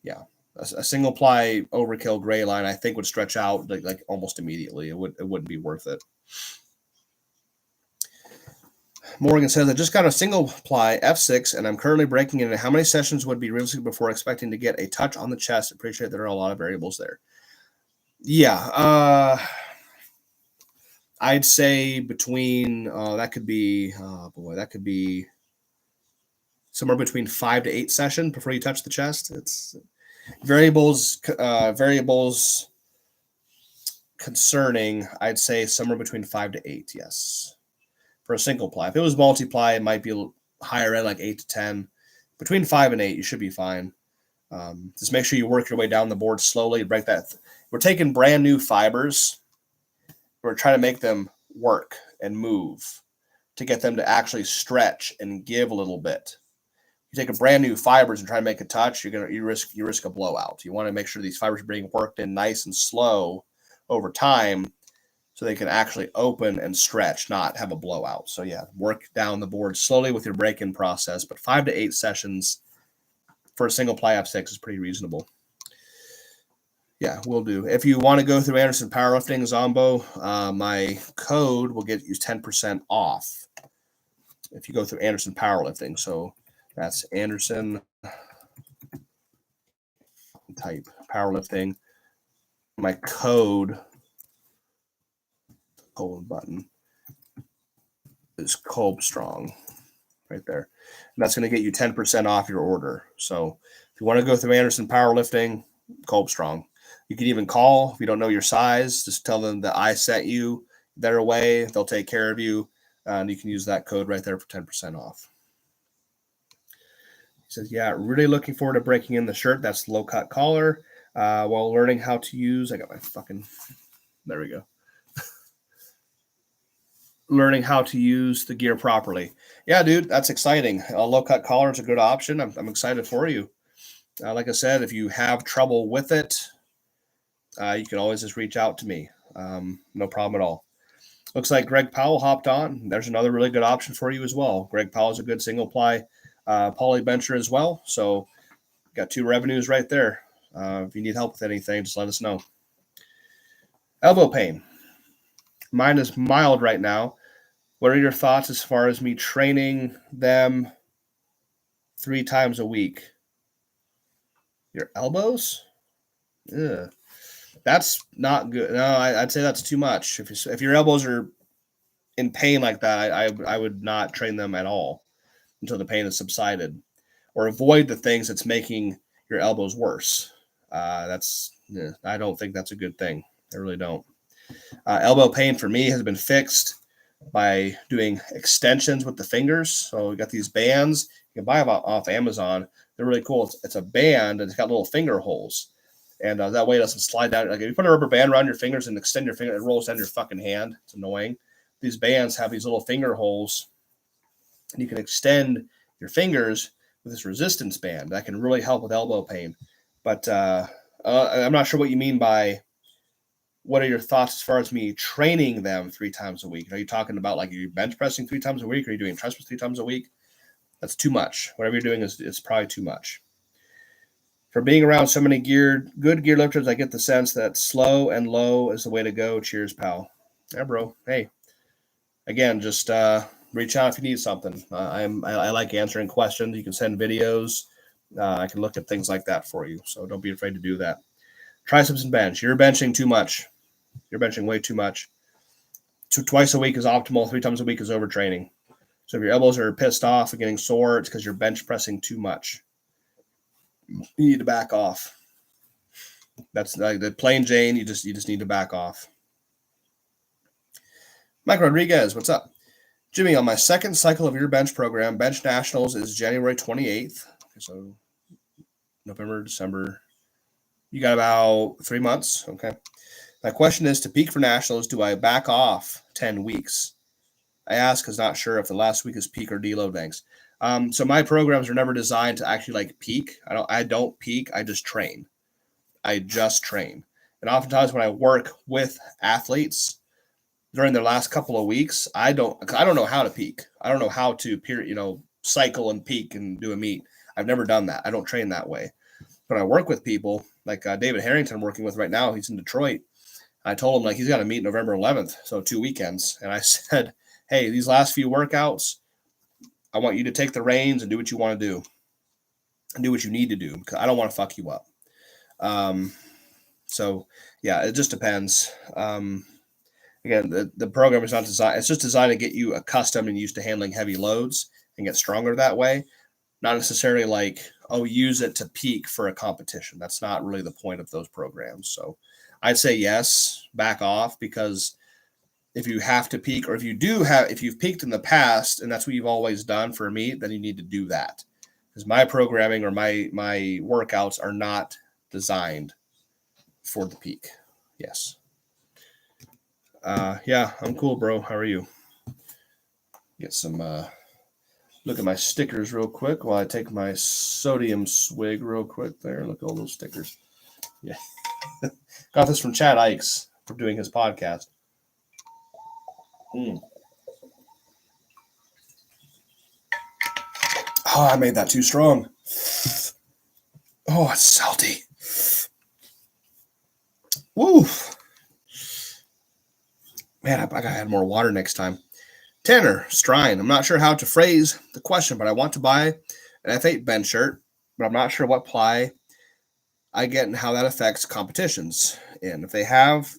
Yeah, a single ply overkill gray line I think would stretch out like almost immediately. It wouldn't be worth it. Morgan says, I just got a single ply F6 and I'm currently breaking in. How many sessions would be realistic before expecting to get a touch on the chest? Appreciate there are a lot of variables there. Yeah, I'd say between that could be somewhere between 5 to 8 sessions before you touch the chest. It's variables concerning. I'd say somewhere between 5 to 8. Yes, for a single ply. If it was multiply, it might be higher end, like 8 to 10. Between 5 and 8, you should be fine. Just make sure you work your way down the board slowly. Break that. We're taking brand new fibers. We're trying to make them work and move to get them to actually stretch and give a little bit. You take a brand new fibers and try to make a touch, you risk a blowout. You want to make sure these fibers are being worked in nice and slow over time so they can actually open and stretch, not have a blowout. So yeah, work down the board slowly with your break-in process, but 5 to 8 sessions for a single ply F6 is pretty reasonable. Yeah, we'll do. If you want to go through Anderson Powerlifting, Zombo, my code will get you 10% off if you go through Anderson Powerlifting. So that's Anderson type Powerlifting. My code button is Kolbstrong right there. And that's going to get you 10% off your order. So if you want to go through Anderson Powerlifting, Kolbstrong. You can even call if you don't know your size. Just tell them that I sent you their way. They'll take care of you. And you can use that code right there for 10% off. He says, yeah, really looking forward to breaking in the shirt. That's low cut collar while learning how to use. I got my fucking, there we go. Learning how to use the gear properly. Yeah, dude, that's exciting. A low cut collar is a good option. I'm excited for you. Like I said, if you have trouble with it, you can always just reach out to me. No problem at all. Looks like Greg Powell hopped on. There's another really good option for you as well. Greg Powell is a good single ply poly bencher as well. So got 2 revenues right there. If you need help with anything, just let us know. Elbow pain. Mine is mild right now. What are your thoughts as far as me training them 3 times a week? Your elbows? Yeah. That's not good. No, I'd say that's too much. If your elbows are in pain like that, I would not train them at all until the pain has subsided, or avoid the things that's making your elbows worse. I don't think that's a good thing. I really don't. Elbow pain for me has been fixed by doing extensions with the fingers. So we got these bands. You can buy them off Amazon. They're really cool. It's a band and it's got little finger holes. And that way it doesn't slide down. Like if you put a rubber band around your fingers and extend your finger, it rolls down your fucking hand. It's annoying. These bands have these little finger holes, and you can extend your fingers with this resistance band. That can really help with elbow pain. But I'm not sure what you mean by what are your thoughts as far as me training them 3 times a week. Are you talking about like you bench pressing 3 times a week? Or are you doing chest press 3 times a week? That's too much. Whatever you're doing is probably too much. For being around so many good gear lifters, I get the sense that slow and low is the way to go. Cheers, pal. Yeah, bro. Hey, again, just reach out if you need something. I like answering questions. You can send videos. I can look at things like that for you. So don't be afraid to do that. Triceps and bench. You're benching too much. You're benching way too much. Twice a week is optimal. 3 times a week is overtraining. So if your elbows are pissed off and getting sore, it's because you're bench pressing too much. You need to back off. That's like the plain Jane. You just need to back off. Mike Rodriguez, what's up? Jimmy, on my second cycle of your bench program, Bench Nationals is January 28th. Okay, so November, December. You got about 3 months. Okay. My question is, to peak for Nationals, do I back off 10 weeks? I ask because not sure if the last week is peak or deload. Thanks. So my programs are never designed to actually like peak. I don't peak. I just train. And oftentimes when I work with athletes during their last couple of weeks, I don't know how to peak. I don't know how to cycle and peak and do a meet. I've never done that. I don't train that way. But I work with people like David Harrington I'm working with right now. He's in Detroit. I told him like he's got to meet November 11th, so 2 weekends. And I said, hey, these last few workouts, I want you to take the reins and do what you want to do and do what you need to do because I don't want to fuck you up. So, yeah, it just depends. Again, the program is not designed. It's just designed to get you accustomed and used to handling heavy loads and get stronger that way. Not necessarily like, oh, use it to peak for a competition. That's not really the point of those programs. So I'd say yes, back off, because if you have to peak, or if you've peaked in the past and that's what you've always done for a meet, then you need to do that. Because my programming or my workouts are not designed for the peak. Yes. Yeah, I'm cool, bro. How are you? Get some look at my stickers real quick while I take my sodium swig real quick there. Look at all those stickers. Yeah. Got this from Chad Ikes for doing his podcast. Oh, I made that too strong. Oh, it's salty. Woo. Man, I gotta add more water next time. Tanner Strine, I'm not sure how to phrase the question, but I want to buy an F8 bench shirt, but I'm not sure what ply I get and how that affects competitions. And if they have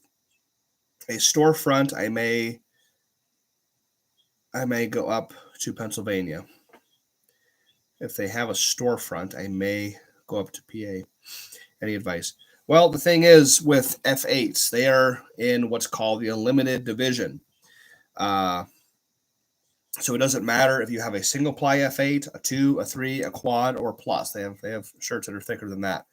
a storefront, I may go up to Pennsylvania. If they have a storefront, I may go up to PA. Any advice? Well, the thing is with F8s, they are in what's called the Unlimited division. So it doesn't matter if you have a single ply F8, a 2, a 3, a quad, or plus. They have shirts that are thicker than that.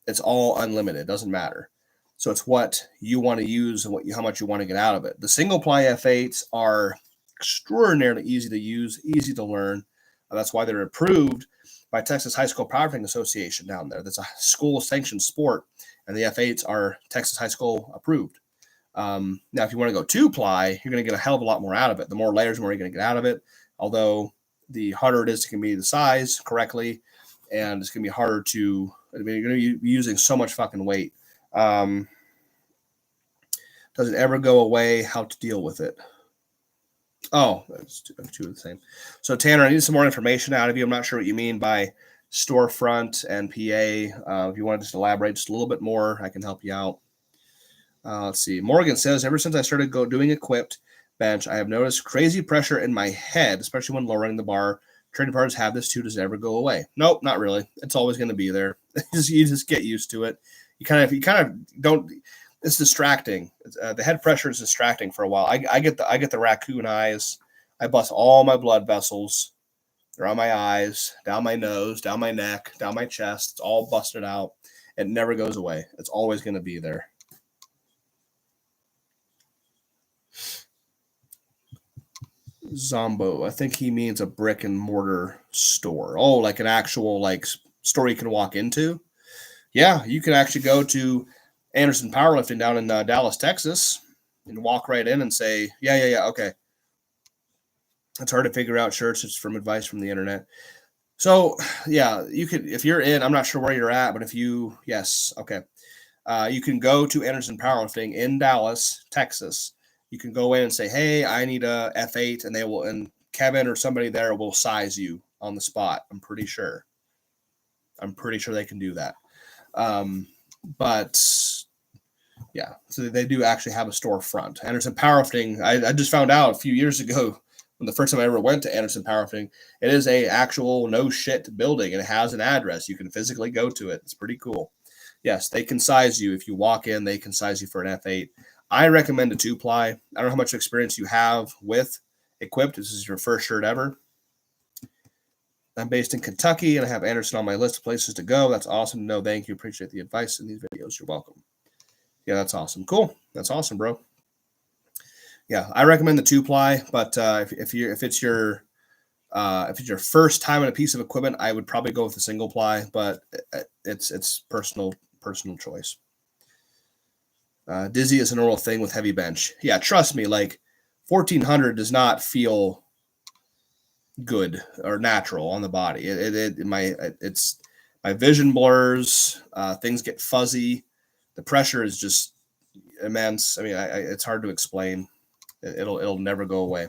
It's all unlimited. It doesn't matter. So it's what you want to use and how much you want to get out of it. The single ply F8s are extraordinarily easy to use, easy to learn. That's why they're approved by Texas High School Powerlifting Association down there. That's a school-sanctioned sport, and the F8s are Texas High School approved. Now, if you want to go 2-ply, you're going to get a hell of a lot more out of it. The more layers, the more you're going to get out of it. Although the harder it is to be the size correctly, and it's going to be harder to. I mean, you're going to be using so much fucking weight. Does it ever go away? How to deal with it? Oh, that's two of the same. So Tanner, I need some more information out of you. I'm not sure what you mean by storefront and PA. If you want to just elaborate just a little bit more, I can help you out. Let's see. Morgan says, ever since I started doing equipped bench, I have noticed crazy pressure in my head, especially when lowering the bar. Training partners have this too. Does it ever go away? Nope, not really. It's always going to be there. You just get used to it. You kind of don't. It's distracting. The head pressure is distracting for a while. I get the raccoon eyes. I bust all my blood vessels around my eyes, down my nose, down my neck, down my chest. It's all busted out. It never goes away. It's always going to be there. Zombo. I think he means a brick and mortar store. Oh, like an actual store you can walk into. Yeah, you can actually go to Anderson Powerlifting down in Dallas, Texas, and walk right in and say, yeah, okay. It's hard to figure out shirts. It's from advice from the internet. So, yeah, you could, if you're in, I'm not sure where you're at, but yes, okay. You can go to Anderson Powerlifting in Dallas, Texas. You can go in and say, hey, I need a F8, and Kevin or somebody there will size you on the spot. I'm pretty sure they can do that. But yeah, so they do actually have a storefront. Anderson Powerlifting, I just found out a few years ago when the first time I ever went to Anderson Powerlifting, it is a actual no shit building, and it has an address. You can physically go to it. It's pretty cool. Yes, they can size you. If you walk in, they can size you for an F8. I recommend a 2-ply. I don't know how much experience you have with equipped. This is your first shirt ever. I'm based in Kentucky, and I have Anderson on my list of places to go. That's awesome to know. Thank you. Appreciate the advice in these videos. You're welcome. Yeah, that's awesome. Cool. That's awesome, bro. Yeah, I recommend the 2-ply, but if it's your first time in a piece of equipment, I would probably go with the 1-ply, but it's personal choice. Dizzy is a normal thing with heavy bench. Yeah, trust me, 1400 does not feel good or natural on the body. It's my vision blurs, things get fuzzy, the pressure is just immense. I mean, it's hard to explain. It'll never go away.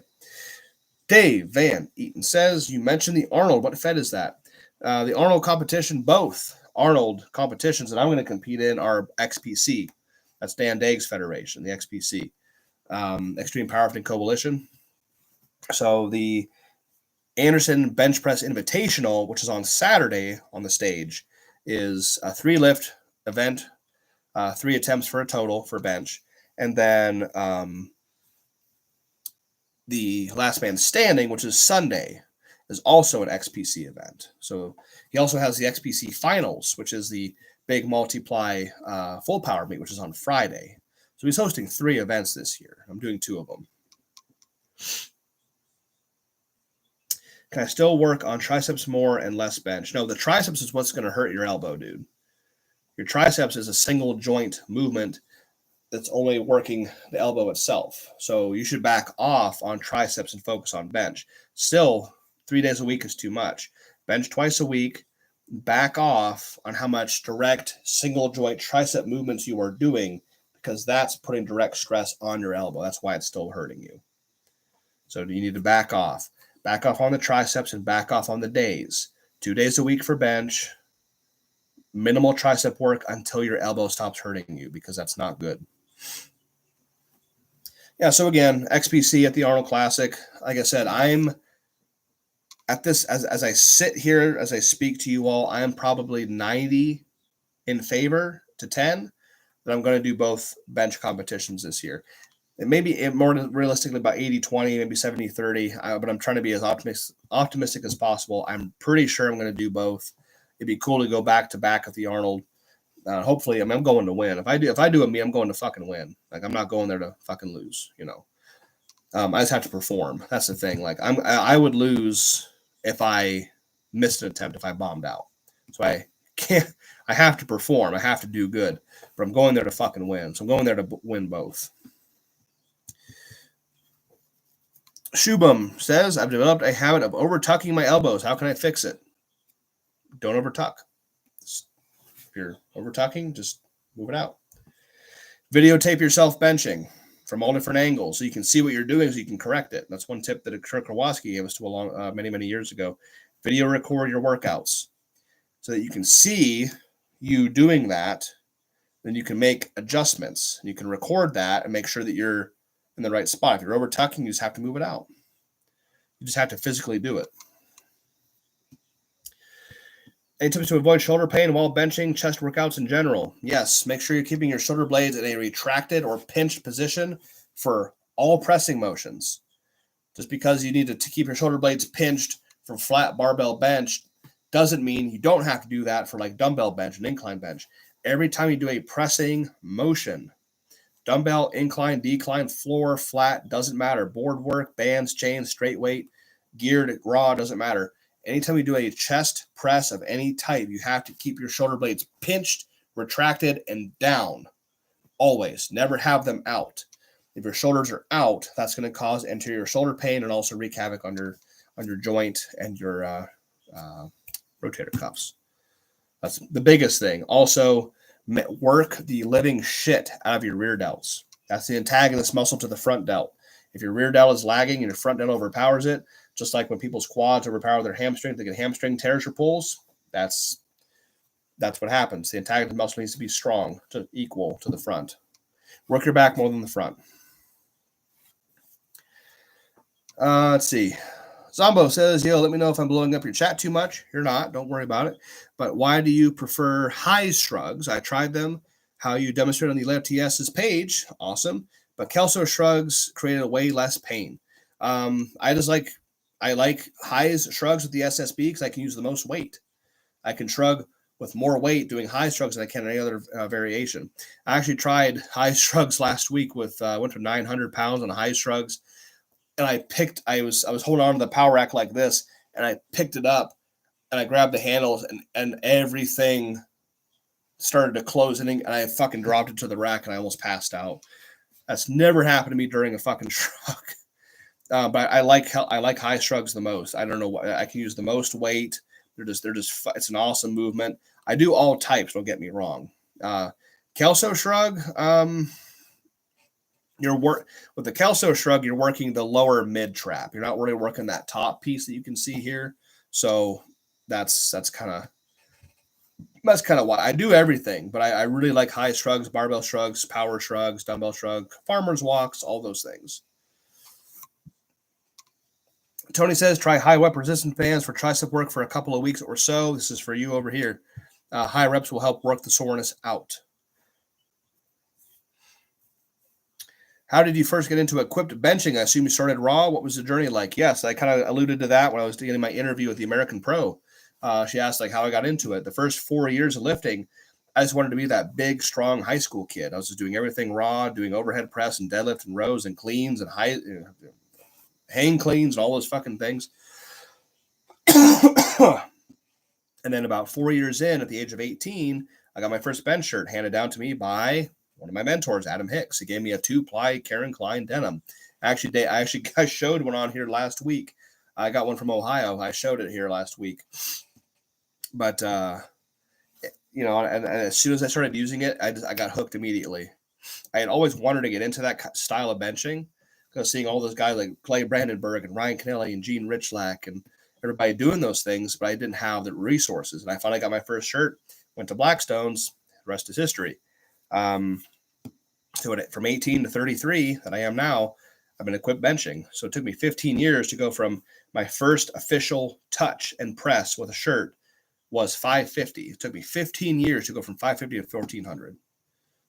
Dave Van Eaton says, you mentioned the Arnold. What Fed is that? The Arnold competition, both Arnold competitions that I'm going to compete in are XPC. That's Dan Daig's federation, the XPC, Extreme Powerlifting Coalition. So the Anderson Bench Press Invitational, which is on Saturday on the stage, is a 3-lift event, 3 attempts for a total for bench. And then the Last Man Standing, which is Sunday, is also an XPC event. So he also has the XPC Finals, which is the big multiply full power meet, which is on Friday. So he's hosting 3 events this year. I'm doing 2 of them. Can I still work on triceps more and less bench? No, the triceps is what's going to hurt your elbow, dude. Your triceps is a single joint movement that's only working the elbow itself. So you should back off on triceps and focus on bench. Still, 3 days a week is too much. Bench twice a week. Back off on how much direct single joint tricep movements you are doing, because that's putting direct stress on your elbow. That's why it's still hurting you. So you need to back off. Back off on the triceps and back off on the days. 2 days a week for bench. Minimal tricep work until your elbow stops hurting you, because that's not good. Yeah, so again, XPC at the Arnold Classic. Like I said, I'm at this, as I sit here, as I speak to you all, I am probably 90 in favor to 10 that I'm going to do both bench competitions this year. It may be more realistically about 80-20, maybe 70-30, but I'm trying to be as optimistic as possible. I'm pretty sure I'm going to do both. It'd be cool to go back to back at the Arnold. Hopefully, I'm going to win. If I do a meet, I'm going to fucking win. Like, I'm not going there to fucking lose, you know. I just have to perform. That's the thing. Like, I would lose if I missed an attempt, if I bombed out. So I have to perform. I have to do good. But I'm going there to fucking win. So I'm going there to win both. Shubham says, I've developed a habit of over-tucking my elbows. How can I fix it? Don't over-tuck. If you're over-tucking, just move it out. Videotape yourself benching from all different angles so you can see what you're doing so you can correct it. That's one tip that Kirk Kowalski gave us to many years ago. Video record your workouts so that you can see you doing that. Then you can make adjustments. You can record that and make sure that you're in the right spot. If you're over-tucking, you just have to move it out. You just have to physically do it. Any tips to avoid shoulder pain while benching, chest workouts in general? Yes, make sure you're keeping your shoulder blades in a retracted or pinched position for all pressing motions. Just because you need to keep your shoulder blades pinched for flat barbell bench doesn't mean you don't have to do that for like dumbbell bench and incline bench. Every time you do a pressing motion, dumbbell, incline, decline, floor, flat, doesn't matter. Board work, bands, chains, straight weight, geared, raw, doesn't matter. Anytime you do a chest press of any type, you have to keep your shoulder blades pinched, retracted, and down. Always. Never have them out. If your shoulders are out, that's going to cause anterior shoulder pain and also wreak havoc on your joint and your rotator cuffs. That's the biggest thing. Also, work the living shit out of your rear delts. That's the antagonist muscle to the front delt. If your rear delt is lagging and your front delt overpowers it, just like when people's quads overpower their hamstring, they get hamstring tears or pulls. That's what happens. The antagonist muscle needs to be strong to equal to the front. Work your back more than the front. Let's see. Zombo says, yo, let me know if I'm blowing up your chat too much. You're not. Don't worry about it. But why do you prefer high shrugs? I tried them. How you demonstrate on the Left TS's page. Awesome. But Kelso shrugs created way less pain. I like highs shrugs with the SSB because I can use the most weight. I can shrug with more weight doing high shrugs than I can any other variation. I actually tried high shrugs last week with went to 900 pounds on high shrugs. And I was holding on to the power rack like this, and I picked it up, and I grabbed the handles, and everything started to close, and I fucking dropped it to the rack, and I almost passed out. That's never happened to me during a fucking shrug. But I like high shrugs the most. I don't know what I can use the most weight. It's an awesome movement. I do all types. Don't get me wrong. Kelso shrug. With the Kelso shrug, you're working the lower mid trap. You're not really working that top piece that you can see here. So that's kind of why I do everything. But I really like high shrugs, barbell shrugs, power shrugs, dumbbell shrug, farmer's walks, all those things. Tony says, try high rep resistance bands for tricep work for a couple of weeks or so. This is for you over here. High reps will help work the soreness out. How did you first get into equipped benching? I assume you started raw. What was the journey like? Yes, I kind of alluded to that when I was doing my interview with the American Pro. She asked like how I got into it. The first 4 years of lifting, I just wanted to be that big, strong high school kid. I was just doing everything raw, doing overhead press and deadlift and rows and cleans and hang cleans and all those fucking things. And then about 4 years in, at the age of 18, I got my first bench shirt handed down to me by one of my mentors, Adam Hicks. He gave me a 2-ply Calvin Klein denim. I showed one on here last week. I got one from Ohio. I showed it here last week. But, and as soon as I started using it, I got hooked immediately. I had always wanted to get into that style of benching because seeing all those guys like Clay Brandenburg and Ryan Kennelly and Gene Richlack and everybody doing those things, but I didn't have the resources. And I finally got my first shirt, went to Blackstone's, the rest is history. So from 18 to 33 that I am now, I've been equipped benching. So it took me 15 years to go from my first official touch and press with a shirt was 550. It took me 15 years to go from 550 to 1400.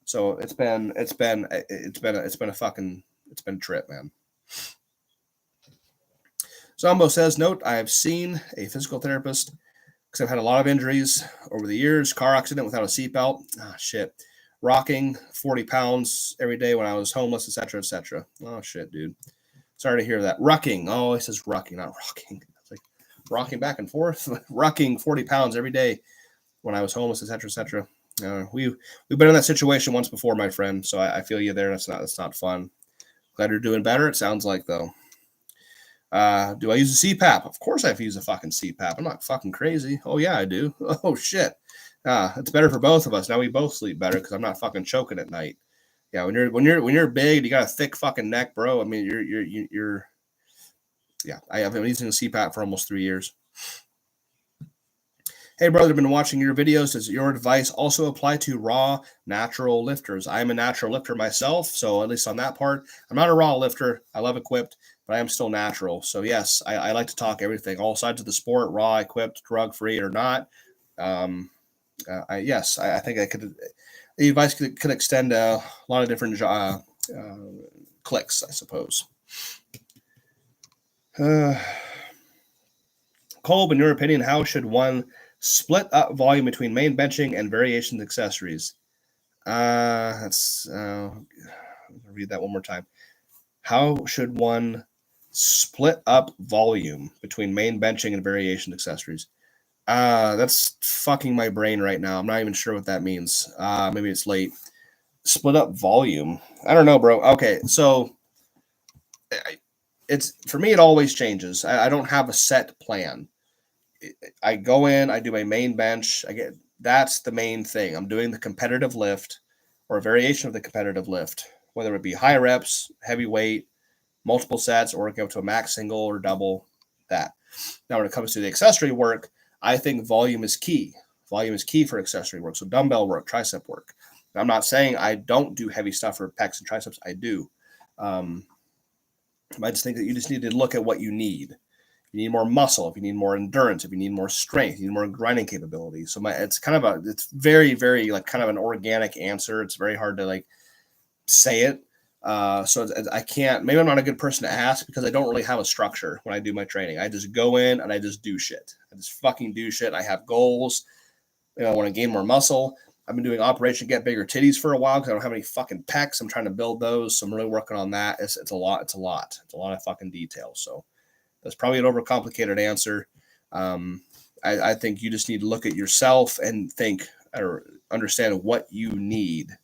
So it's been a trip, man. Zombo says, note, I have seen a physical therapist because I've had a lot of injuries over the years. Car accident without a seatbelt. Ah, shit. Rocking 40 pounds every day when I was homeless, etc., etc. Oh, shit, dude. Sorry to hear that. Rucking. Oh, it says rucking, not rocking. It's like rocking back and forth. Rucking 40 pounds every day when I was homeless, etc., etc. We've been in that situation once before, my friend. So I feel you there. That's not fun. Glad you're doing better. It sounds like, though. Do I use a CPAP? Of course I have to use a fucking CPAP. I'm not fucking crazy. Oh, yeah, I do. Oh, shit. It's better for both of us. Now we both sleep better because I'm not fucking choking at night. Yeah, when you're big, you got a thick fucking neck, bro. I mean, you're yeah. I have been using a CPAP for almost 3 years. Hey, brother, I've been watching your videos. Does your advice also apply to raw natural lifters? I'm a natural lifter myself, so at least on that part, I'm not a raw lifter. I love equipped, but I am still natural. So yes, I like to talk everything, all sides of the sport, raw, equipped, drug-free or not. I think the advice could extend a lot of different clicks, I suppose. Kolb, in your opinion, how should one split up volume between main benching and variations accessories? Let's read that one more time. How should one split up volume between main benching and variation accessories? That's fucking my brain right now. I'm not even sure what that means. Maybe it's late. Split up volume. I don't know, bro. Okay, so it's for me. It always changes. I don't have a set plan. I go in. I do my main bench. That's the main thing. I'm doing the competitive lift or a variation of the competitive lift, whether it be high reps, heavy weight, multiple sets, or go to a max single or double. That. Now, when it comes to the accessory work, I think volume is key. Volume is key for accessory work. So dumbbell work, tricep work. I'm not saying I don't do heavy stuff for pecs and triceps. I do. I just think that you just need to look at what you need. If you need more muscle, if you need more endurance, if you need more strength, you need more grinding capability. So it's very, very like kind of an organic answer. It's very hard to like say it. So I can't, maybe I'm not a good person to ask because I don't really have a structure when I do my training. I just go in and I just do shit. I just fucking do shit. I have goals. I want to gain more muscle. I've been doing Operation Get Bigger Titties for a while because I don't have any fucking pecs. I'm trying to build those. So I'm really working on that. It's a lot. It's a lot of fucking details. So that's probably an overcomplicated answer. I think you just need to look at yourself and think or understand what you need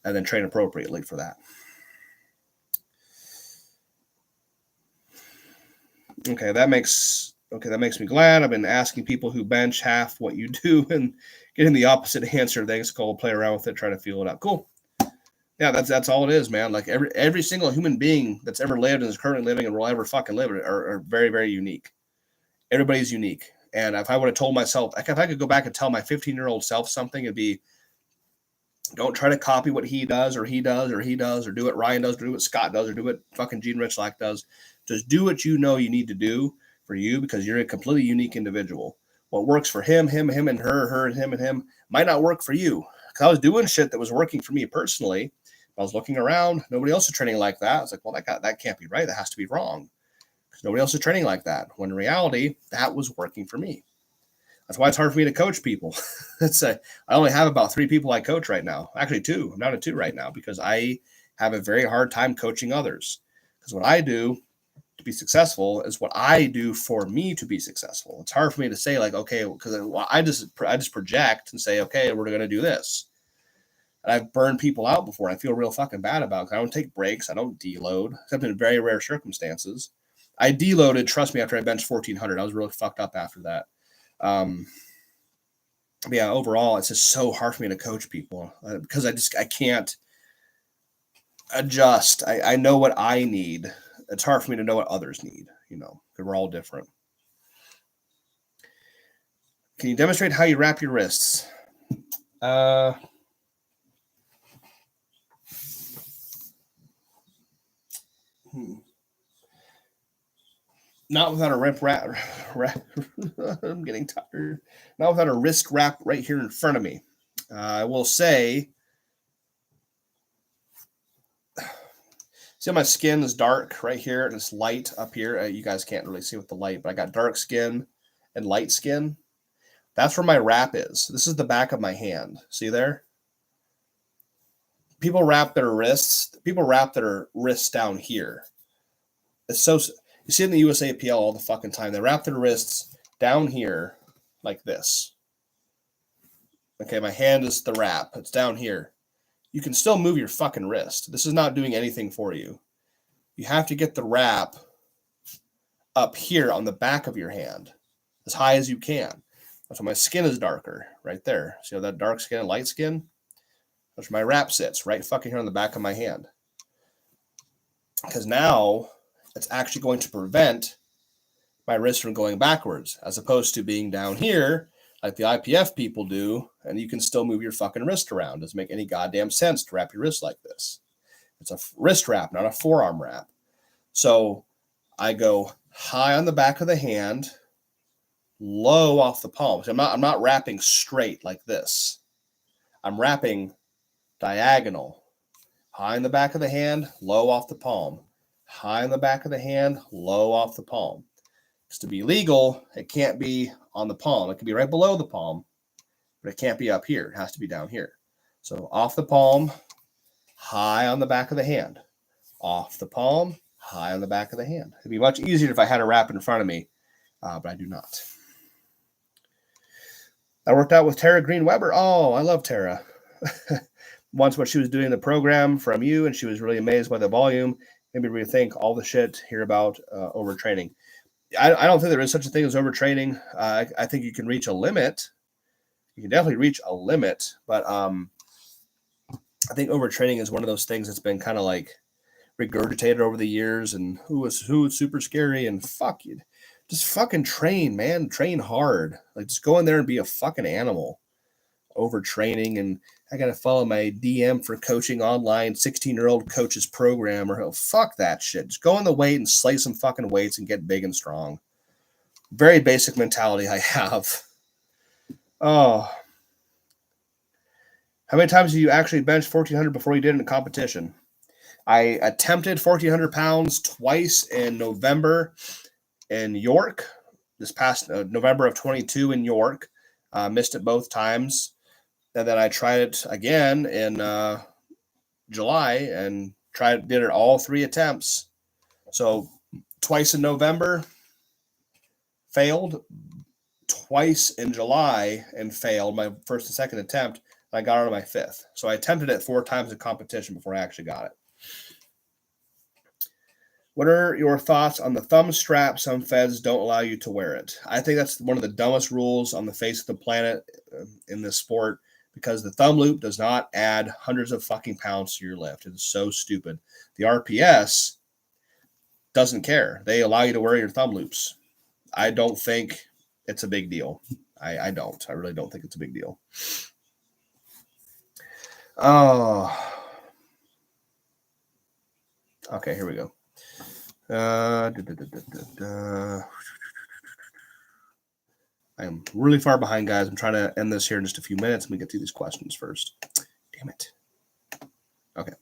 and then train appropriately for that. Okay, that makes me glad. I've been asking people who bench half what you do and getting the opposite answer. Thanks, Cole. Play around with it, try to feel it out. Cool. Yeah, that's all it is, man. Like every single human being that's ever lived and is currently living and will ever fucking live are very, very unique. Everybody's unique. And if I would have told myself, like if I could go back and tell my 15-year-old self something, it'd be, don't try to copy what he does or he does or he does or do what Ryan does, or do what Scott does, or do what fucking Gene Richlack does. Just do what you know you need to do for you, because you're a completely unique individual. What works for him, and her, and him might not work for you. Because I was doing shit that was working for me personally. I was looking around, nobody else is training like that. I was like, well, that can't be right. That has to be wrong. Because nobody else is training like that. When in reality, that was working for me. That's why it's hard for me to coach people. I only have about 3 people I coach right now. Actually, 2. I'm down to 2 right now because I have a very hard time coaching others. Because what I do to be successful is what I do for me to be successful. It's hard for me to say, like, okay, because I just project and say, okay, we're going to do this. And I've burned people out before. I feel real fucking bad about it, because I don't take breaks. I don't deload, except in very rare circumstances. I deloaded, trust me, after I benched 1,400. I was really fucked up after that. Yeah, overall, it's just so hard for me to coach people because I can't adjust. I know what I need. It's hard for me to know what others need, because we're all different. Can you demonstrate how you wrap your wrists? Not without a wrap. I'm getting tired. Not without a wrist wrap right here in front of me. I will say, see how my skin is dark right here and it's light up here. You guys can't really see with the light, but I got dark skin and light skin. That's where my wrap is. This is the back of my hand. See there? People wrap their wrists down here. It's so, you see in the USAPL all the fucking time. They wrap their wrists down here like this. Okay, my hand is the wrap. It's down here. You can still move your fucking wrist. This is not doing anything for you. You have to get the wrap up here on the back of your hand as high as you can. So my skin is darker right there. See how that dark skin and light skin? That's where my wrap sits, right fucking here on the back of my hand. Because now it's actually going to prevent my wrist from going backwards, as opposed to being down here like the IPF people do, and you can still move your fucking wrist around. It doesn't make any goddamn sense to wrap your wrist like this. It's a wrist wrap, not a forearm wrap. So I go high on the back of the hand, low off the palm. So I'm not wrapping straight like this. I'm wrapping diagonal. High in the back of the hand, low off the palm. High in the back of the hand, low off the palm. Because to be legal, it can't be on the palm. It can be right below the palm, but it can't be up here. It has to be down here. So off the palm, high on the back of the hand. Off the palm, high on the back of the hand. It'd be much easier if I had a wrap in front of me, but I do not. I worked out with Tara Green Weber. Oh, I love Tara. Once when she was doing the program from you, and she was really amazed by the volume, made me rethink all the shit here about overtraining. I don't think there is such a thing as overtraining. I think you can reach a limit. You can definitely reach a limit, but I think overtraining is one of those things that's been kind of like regurgitated over the years, and who is super scary, and fuck you. Just fucking train, man. Train hard. Like, just go in there and be a fucking animal. Overtraining, and I got to follow my DM for coaching online 16-year-old coaches program, or fuck that shit. Just go on the weight and slay some fucking weights and get big and strong. Very basic mentality I have. Oh. How many times do you actually bench 1,400 before you did in a competition? I attempted 1,400 pounds twice in November in York, this past November of 22 in York. Missed it both times. And then I tried it again in July and did it all 3 attempts. So twice in November, failed. Twice in July and failed my first and second attempt. I got on my 5th. So I attempted it 4 times in competition before I actually got it. What are your thoughts on the thumb strap? Some feds don't allow you to wear it. I think that's one of the dumbest rules on the face of the planet in this sport, because the thumb loop does not add hundreds of fucking pounds to your lift. It is so stupid. The RPS doesn't care. They allow you to wear your thumb loops. I don't think it's a big deal. I don't. I really don't think it's a big deal. Oh. Okay, here we go. I am really far behind, guys. I'm trying to end this here in just a few minutes. Let me get through these questions first. Damn it. Okay.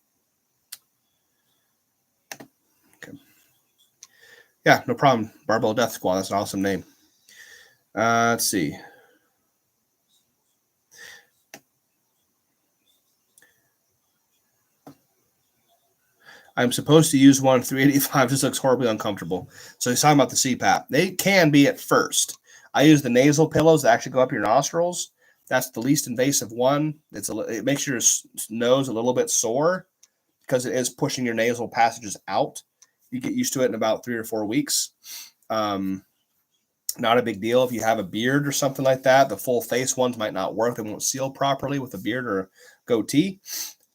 Yeah, no problem. Barbell Death Squad. That's an awesome name. Let's see. I'm supposed to use one 385. This looks horribly uncomfortable. So he's talking about the CPAP. They can be at first. I use the nasal pillows that actually go up your nostrils. That's the least invasive one. It makes your nose a little bit sore because it is pushing your nasal passages out. You get used to it in about 3 or 4 weeks. Not a big deal. If you have a beard or something like that, the full face ones might not work. They won't seal properly with a beard or a goatee.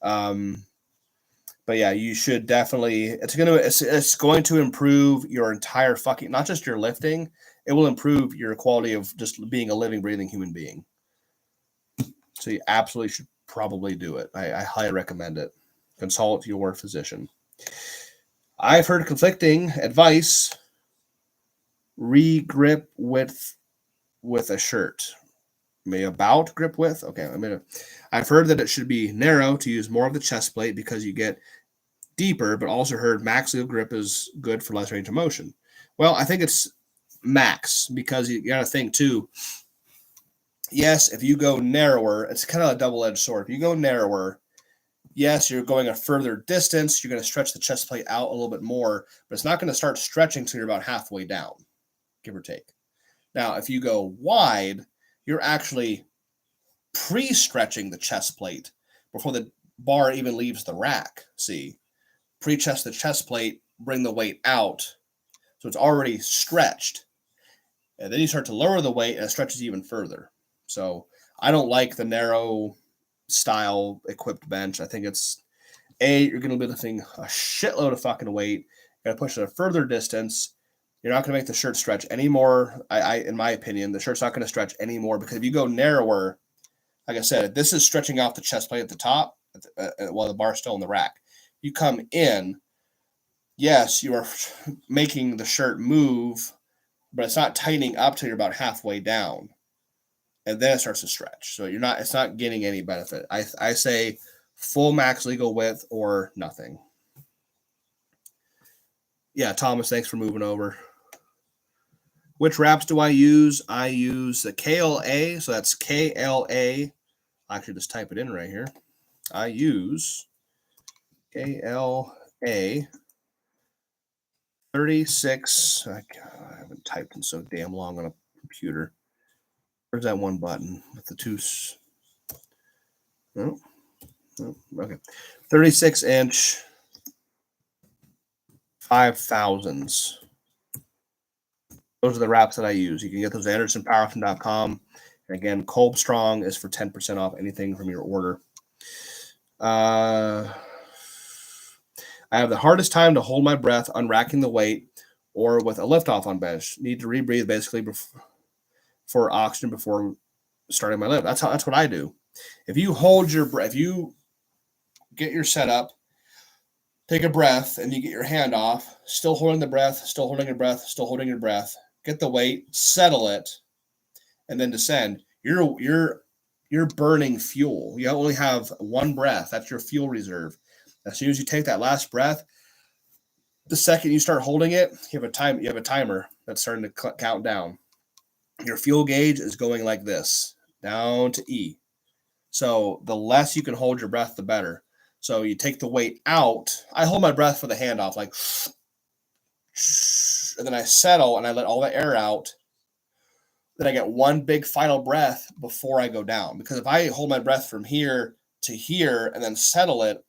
But yeah, you should definitely. It's going to improve your entire fucking, not just your lifting. It will improve your quality of just being a living, breathing human being. So you absolutely should probably do it. I highly recommend it. Consult your physician. I've heard conflicting advice. Re-grip with a shirt. Maybe about grip width. Okay, I've heard that it should be narrow to use more of the chest plate because you get deeper, but also heard max grip is good for less range of motion. Well, I think it's max because you got to think too. Yes, if you go narrower, it's kind of a double-edged sword. If you go narrower, yes, you're going a further distance. You're going to stretch the chest plate out a little bit more, but it's not going to start stretching until you're about halfway down, give or take. Now, if you go wide, you're actually pre-stretching the chest plate before the bar even leaves the rack. See, pre-chest the chest plate, bring the weight out, so it's already stretched. And then you start to lower the weight, and it stretches even further. So I don't like the narrow style equipped bench. I think it's you're going to be lifting a shitload of fucking weight. You're going to push it a further distance. You're not going to make the shirt stretch anymore. In my opinion, the shirt's not going to stretch anymore because if you go narrower, like I said, this is stretching off the chest plate at the top while the bar's still in the rack. You come in, yes, you are making the shirt move, but it's not tightening up till you're about halfway down. And then it starts to stretch. So it's not getting any benefit. I say full max legal width or nothing. Yeah, Thomas, thanks for moving over. Which wraps do I use? I use the KLA. So that's KLA. I'll actually just type it in right here. I use KLA 36. I haven't typed in so damn long on a computer. Where's that one button with the two? Oh, okay. 36-inch 5,000s. Those are the wraps that I use. You can get those at AndersonPowerlifting.com. And again, Kolb Strong is for 10% off anything from your order. I have the hardest time to hold my breath unracking the weight or with a lift-off on bench. Need to rebreathe basically for oxygen before starting my lift. That's what I do. If you hold your breath, if you get your setup, take a breath, and you get your hand off, still holding the breath, still holding your breath, still holding your breath, get the weight, settle it, and then descend. You're burning fuel. You only have one breath. That's your fuel reserve. As soon as you take that last breath, the second you start holding it, you have a timer that's starting to count down. Your fuel gauge is going like this, down to E. So the less you can hold your breath, the better. So you take the weight out. I hold my breath for the handoff, like, and then I settle and I let all the air out. Then I get one big final breath before I go down. Because if I hold my breath from here to here and then settle it,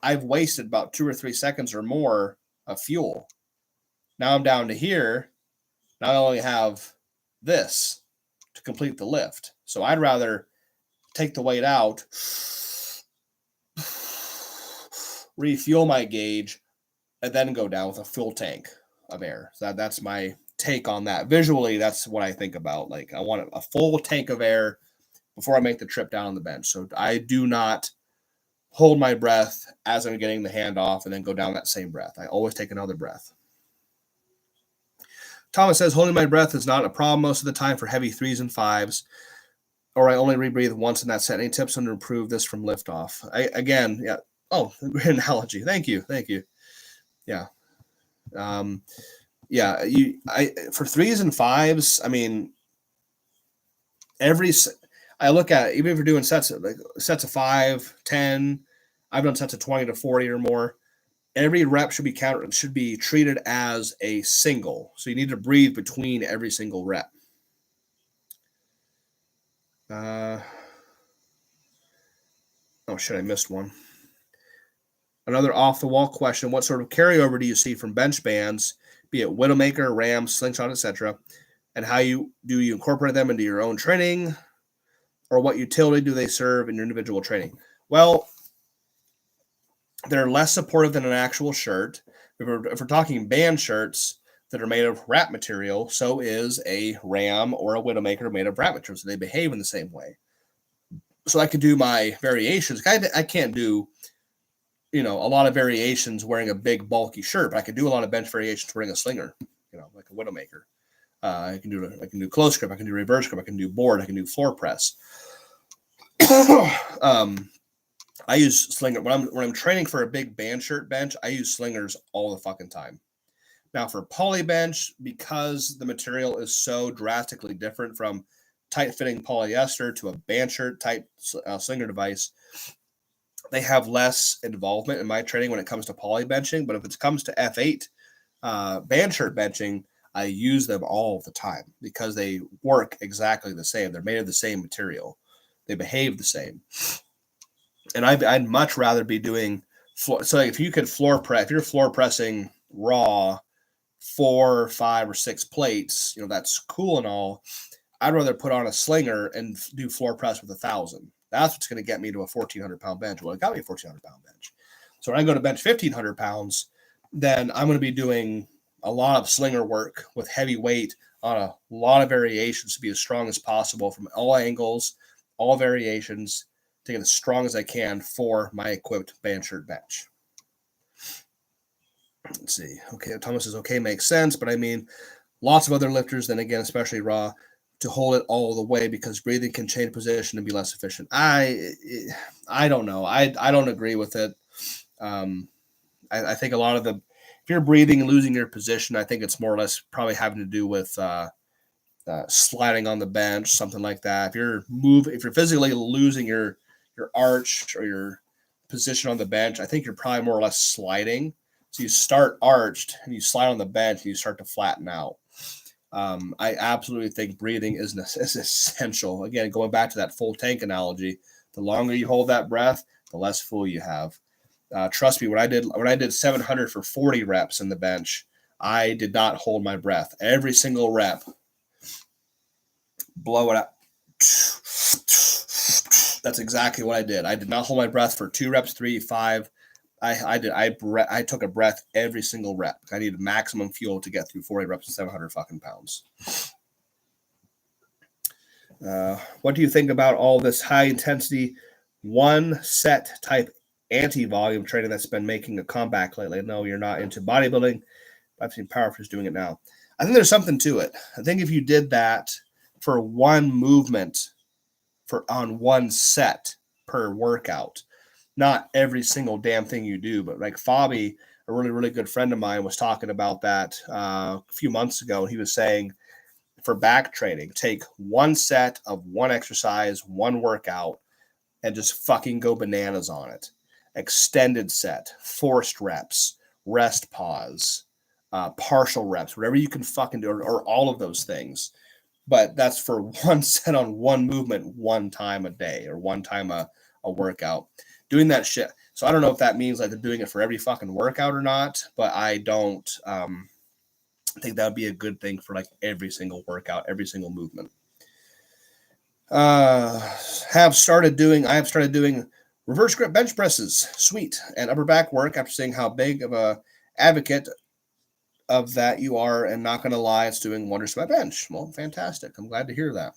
I've wasted about 2 or 3 seconds or more of fuel. Now I'm down to here. Now I only have this to complete the lift. So I'd rather take the weight out, refuel my gauge, and then go down with a full tank of air. So that's my take on that. Visually, that's what I think about. Like, I want a full tank of air before I make the trip down on the bench. So I do not hold my breath as I'm getting the handoff and then go down that same breath. I always take another breath. Thomas says, holding my breath is not a problem most of the time for heavy 3s and 5s, or I only rebreathe once in that set. Any tips on to improve this from liftoff? Yeah. Oh, great analogy. Thank you. Yeah. For 3s and 5s, I mean, I look at, even if you're doing sets of 5, 10, I've done sets of 20 to 40 or more. Every rep should be treated as a single. So you need to breathe between every single rep. I missed one. Another off-the-wall question. What sort of carryover do you see from bench bands, be it Widowmaker, Ram, Slingshot, etc., and how do you incorporate them into your own training, or what utility do they serve in your individual training? Well, they're less supportive than an actual shirt. If we're talking band shirts that are made of wrap material, so is a Ram or a Widowmaker made of wrap material, so they behave in the same way. So I can do my variations. I can't do, a lot of variations wearing a big bulky shirt, but I can do a lot of bench variations wearing a slinger, like a Widowmaker. I can do close grip, I can do reverse grip, I can do board, I can do floor press. I use slinger when I'm training for a big band shirt bench. I use slingers all the fucking time. Now for poly bench, because the material is so drastically different from tight fitting polyester to a band shirt type slinger device, they have less involvement in my training when it comes to poly benching. But if it comes to F8 band shirt benching, I use them all the time because they work exactly the same. They're made of the same material. They behave the same. And I'd much rather be doing floor. So if you could floor press, if you're floor pressing raw 4, 5, or 6 plates, that's cool and all. I'd rather put on a slinger and do floor press with 1,000. That's what's going to get me to a 1,400 pound bench. Well, it got me a 1,400 pound bench. So when I go to bench 1,500 pounds, then I'm going to be doing a lot of slinger work with heavy weight on a lot of variations to be as strong as possible from all angles, all variations, to get as strong as I can for my equipped band shirt bench. Let's see. Okay, Thomas says, okay, makes sense. But I mean, lots of other lifters, then again, especially raw, to hold it all the way because breathing can change position and be less efficient. I don't know. I don't agree with it. I think a lot of if you're breathing and losing your position, I think it's more or less probably having to do with sliding on the bench, something like that. If you're physically losing your arch or your position on the bench, I think you're probably more or less sliding. So you start arched and you slide on the bench and you start to flatten out. I absolutely think breathing is essential. Again, going back to that full tank analogy, the longer you hold that breath, the less fuel you have. Trust me, when I did 700 for 40 reps in the bench, I did not hold my breath. Every single rep, blow it out. That's exactly what I did. I did not hold my breath for 2 reps, 3, 5. I took a breath every single rep. I needed maximum fuel to get through 40 reps and 700 fucking pounds. What do you think about all this high intensity, one set type anti-volume training that's been making a comeback lately? No, you're not into bodybuilding. I've seen powerlifters doing it now. I think there's something to it. I think if you did that for one movement on one set per workout, not every single damn thing you do, but like Fabi, a really, really good friend of mine, was talking about that a few months ago. He was saying for back training, take one set of one exercise, one workout, and just fucking go bananas on it. Extended set, forced reps, rest pause, partial reps, whatever you can fucking do, or all of those things. But that's for one set on one movement, one time a day, or one time a workout. Doing that shit. So I don't know if that means like they're doing it for every fucking workout or not, but I don't think that would be a good thing for like every single workout, every single movement. I have started doing reverse grip bench presses, sweet, and upper back work after seeing how big of a advocate of that you are, and not going to lie, it's doing wonders to my bench. Well, fantastic. I'm glad to hear that.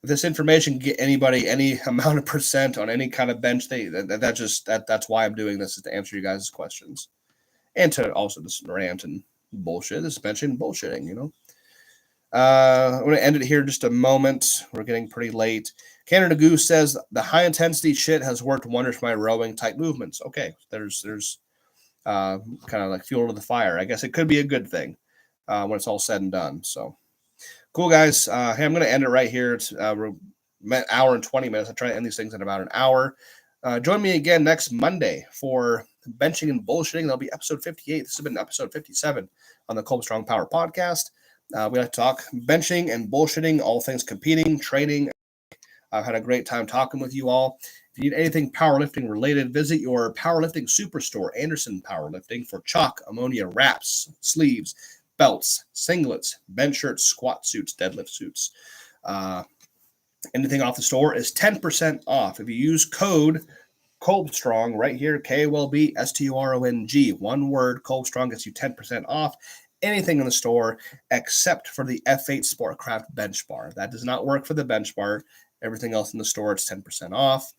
If this information can get anybody any amount of percent on any kind of bench, that's why I'm doing this, is to answer you guys' questions and to also just rant and bullshit. This is benching and bullshitting, you know. I'm going to end it here in just a moment. We're getting pretty late. Canada Goose says the high intensity shit has worked wonders for my rowing type movements. Okay, there's kind of like fuel to the fire. I guess it could be a good thing when it's all said and done. So cool, guys. Hey, I'm going to end it right here. It's we're an hour and 20 minutes. I try to end these things in about an hour. Join me again next Monday for benching and bullshitting. That'll be episode 58. This has been episode 57 on the Kolb Strong Power podcast. We like to talk benching and bullshitting, all things competing, training. I've had a great time talking with you all. If you need anything powerlifting related, visit your powerlifting superstore, Anderson Powerlifting, for chalk, ammonia, wraps, sleeves, belts, singlets, bench shirts, squat suits, deadlift suits. Anything off the store is 10% off. If you use code KolbStrong right here, KOLBSTRONG, one word, KolbStrong gets you 10% off anything in the store except for the F8 Sportcraft bench bar. That does not work for the bench bar. Everything else in the store, it's 10% off.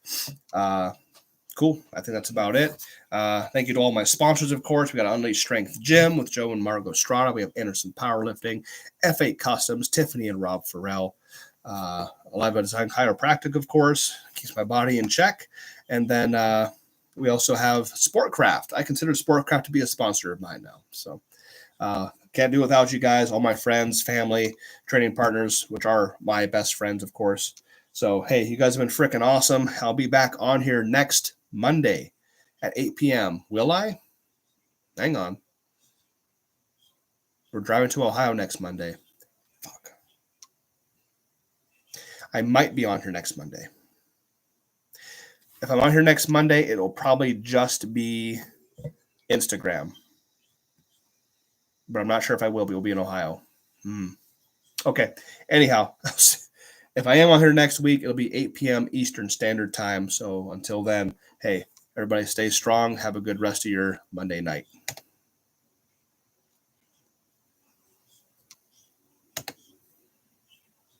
Cool. I think that's about it. Thank you to all my sponsors, of course. We got Unleashed Strength Gym with Joe and Margot Strada. We have Anderson Powerlifting, F8 Customs, Tiffany and Rob Farrell. Alive by Design Chiropractic, of course, keeps my body in check. And then we also have Sportcraft. I consider Sportcraft to be a sponsor of mine now. So can't do without you guys, all my friends, family, training partners, which are my best friends, of course. So, hey, you guys have been freaking awesome. I'll be back on here next Monday at 8 p.m. Will I? Hang on. We're driving to Ohio next Monday. Fuck. I might be on here next Monday. If I'm on here next Monday, it'll probably just be Instagram. But I'm not sure if I will be. We'll be in Ohio. Okay. Anyhow, if I am on here next week, it'll be 8 p.m. Eastern Standard Time. So until then, hey, everybody stay strong. Have a good rest of your Monday night.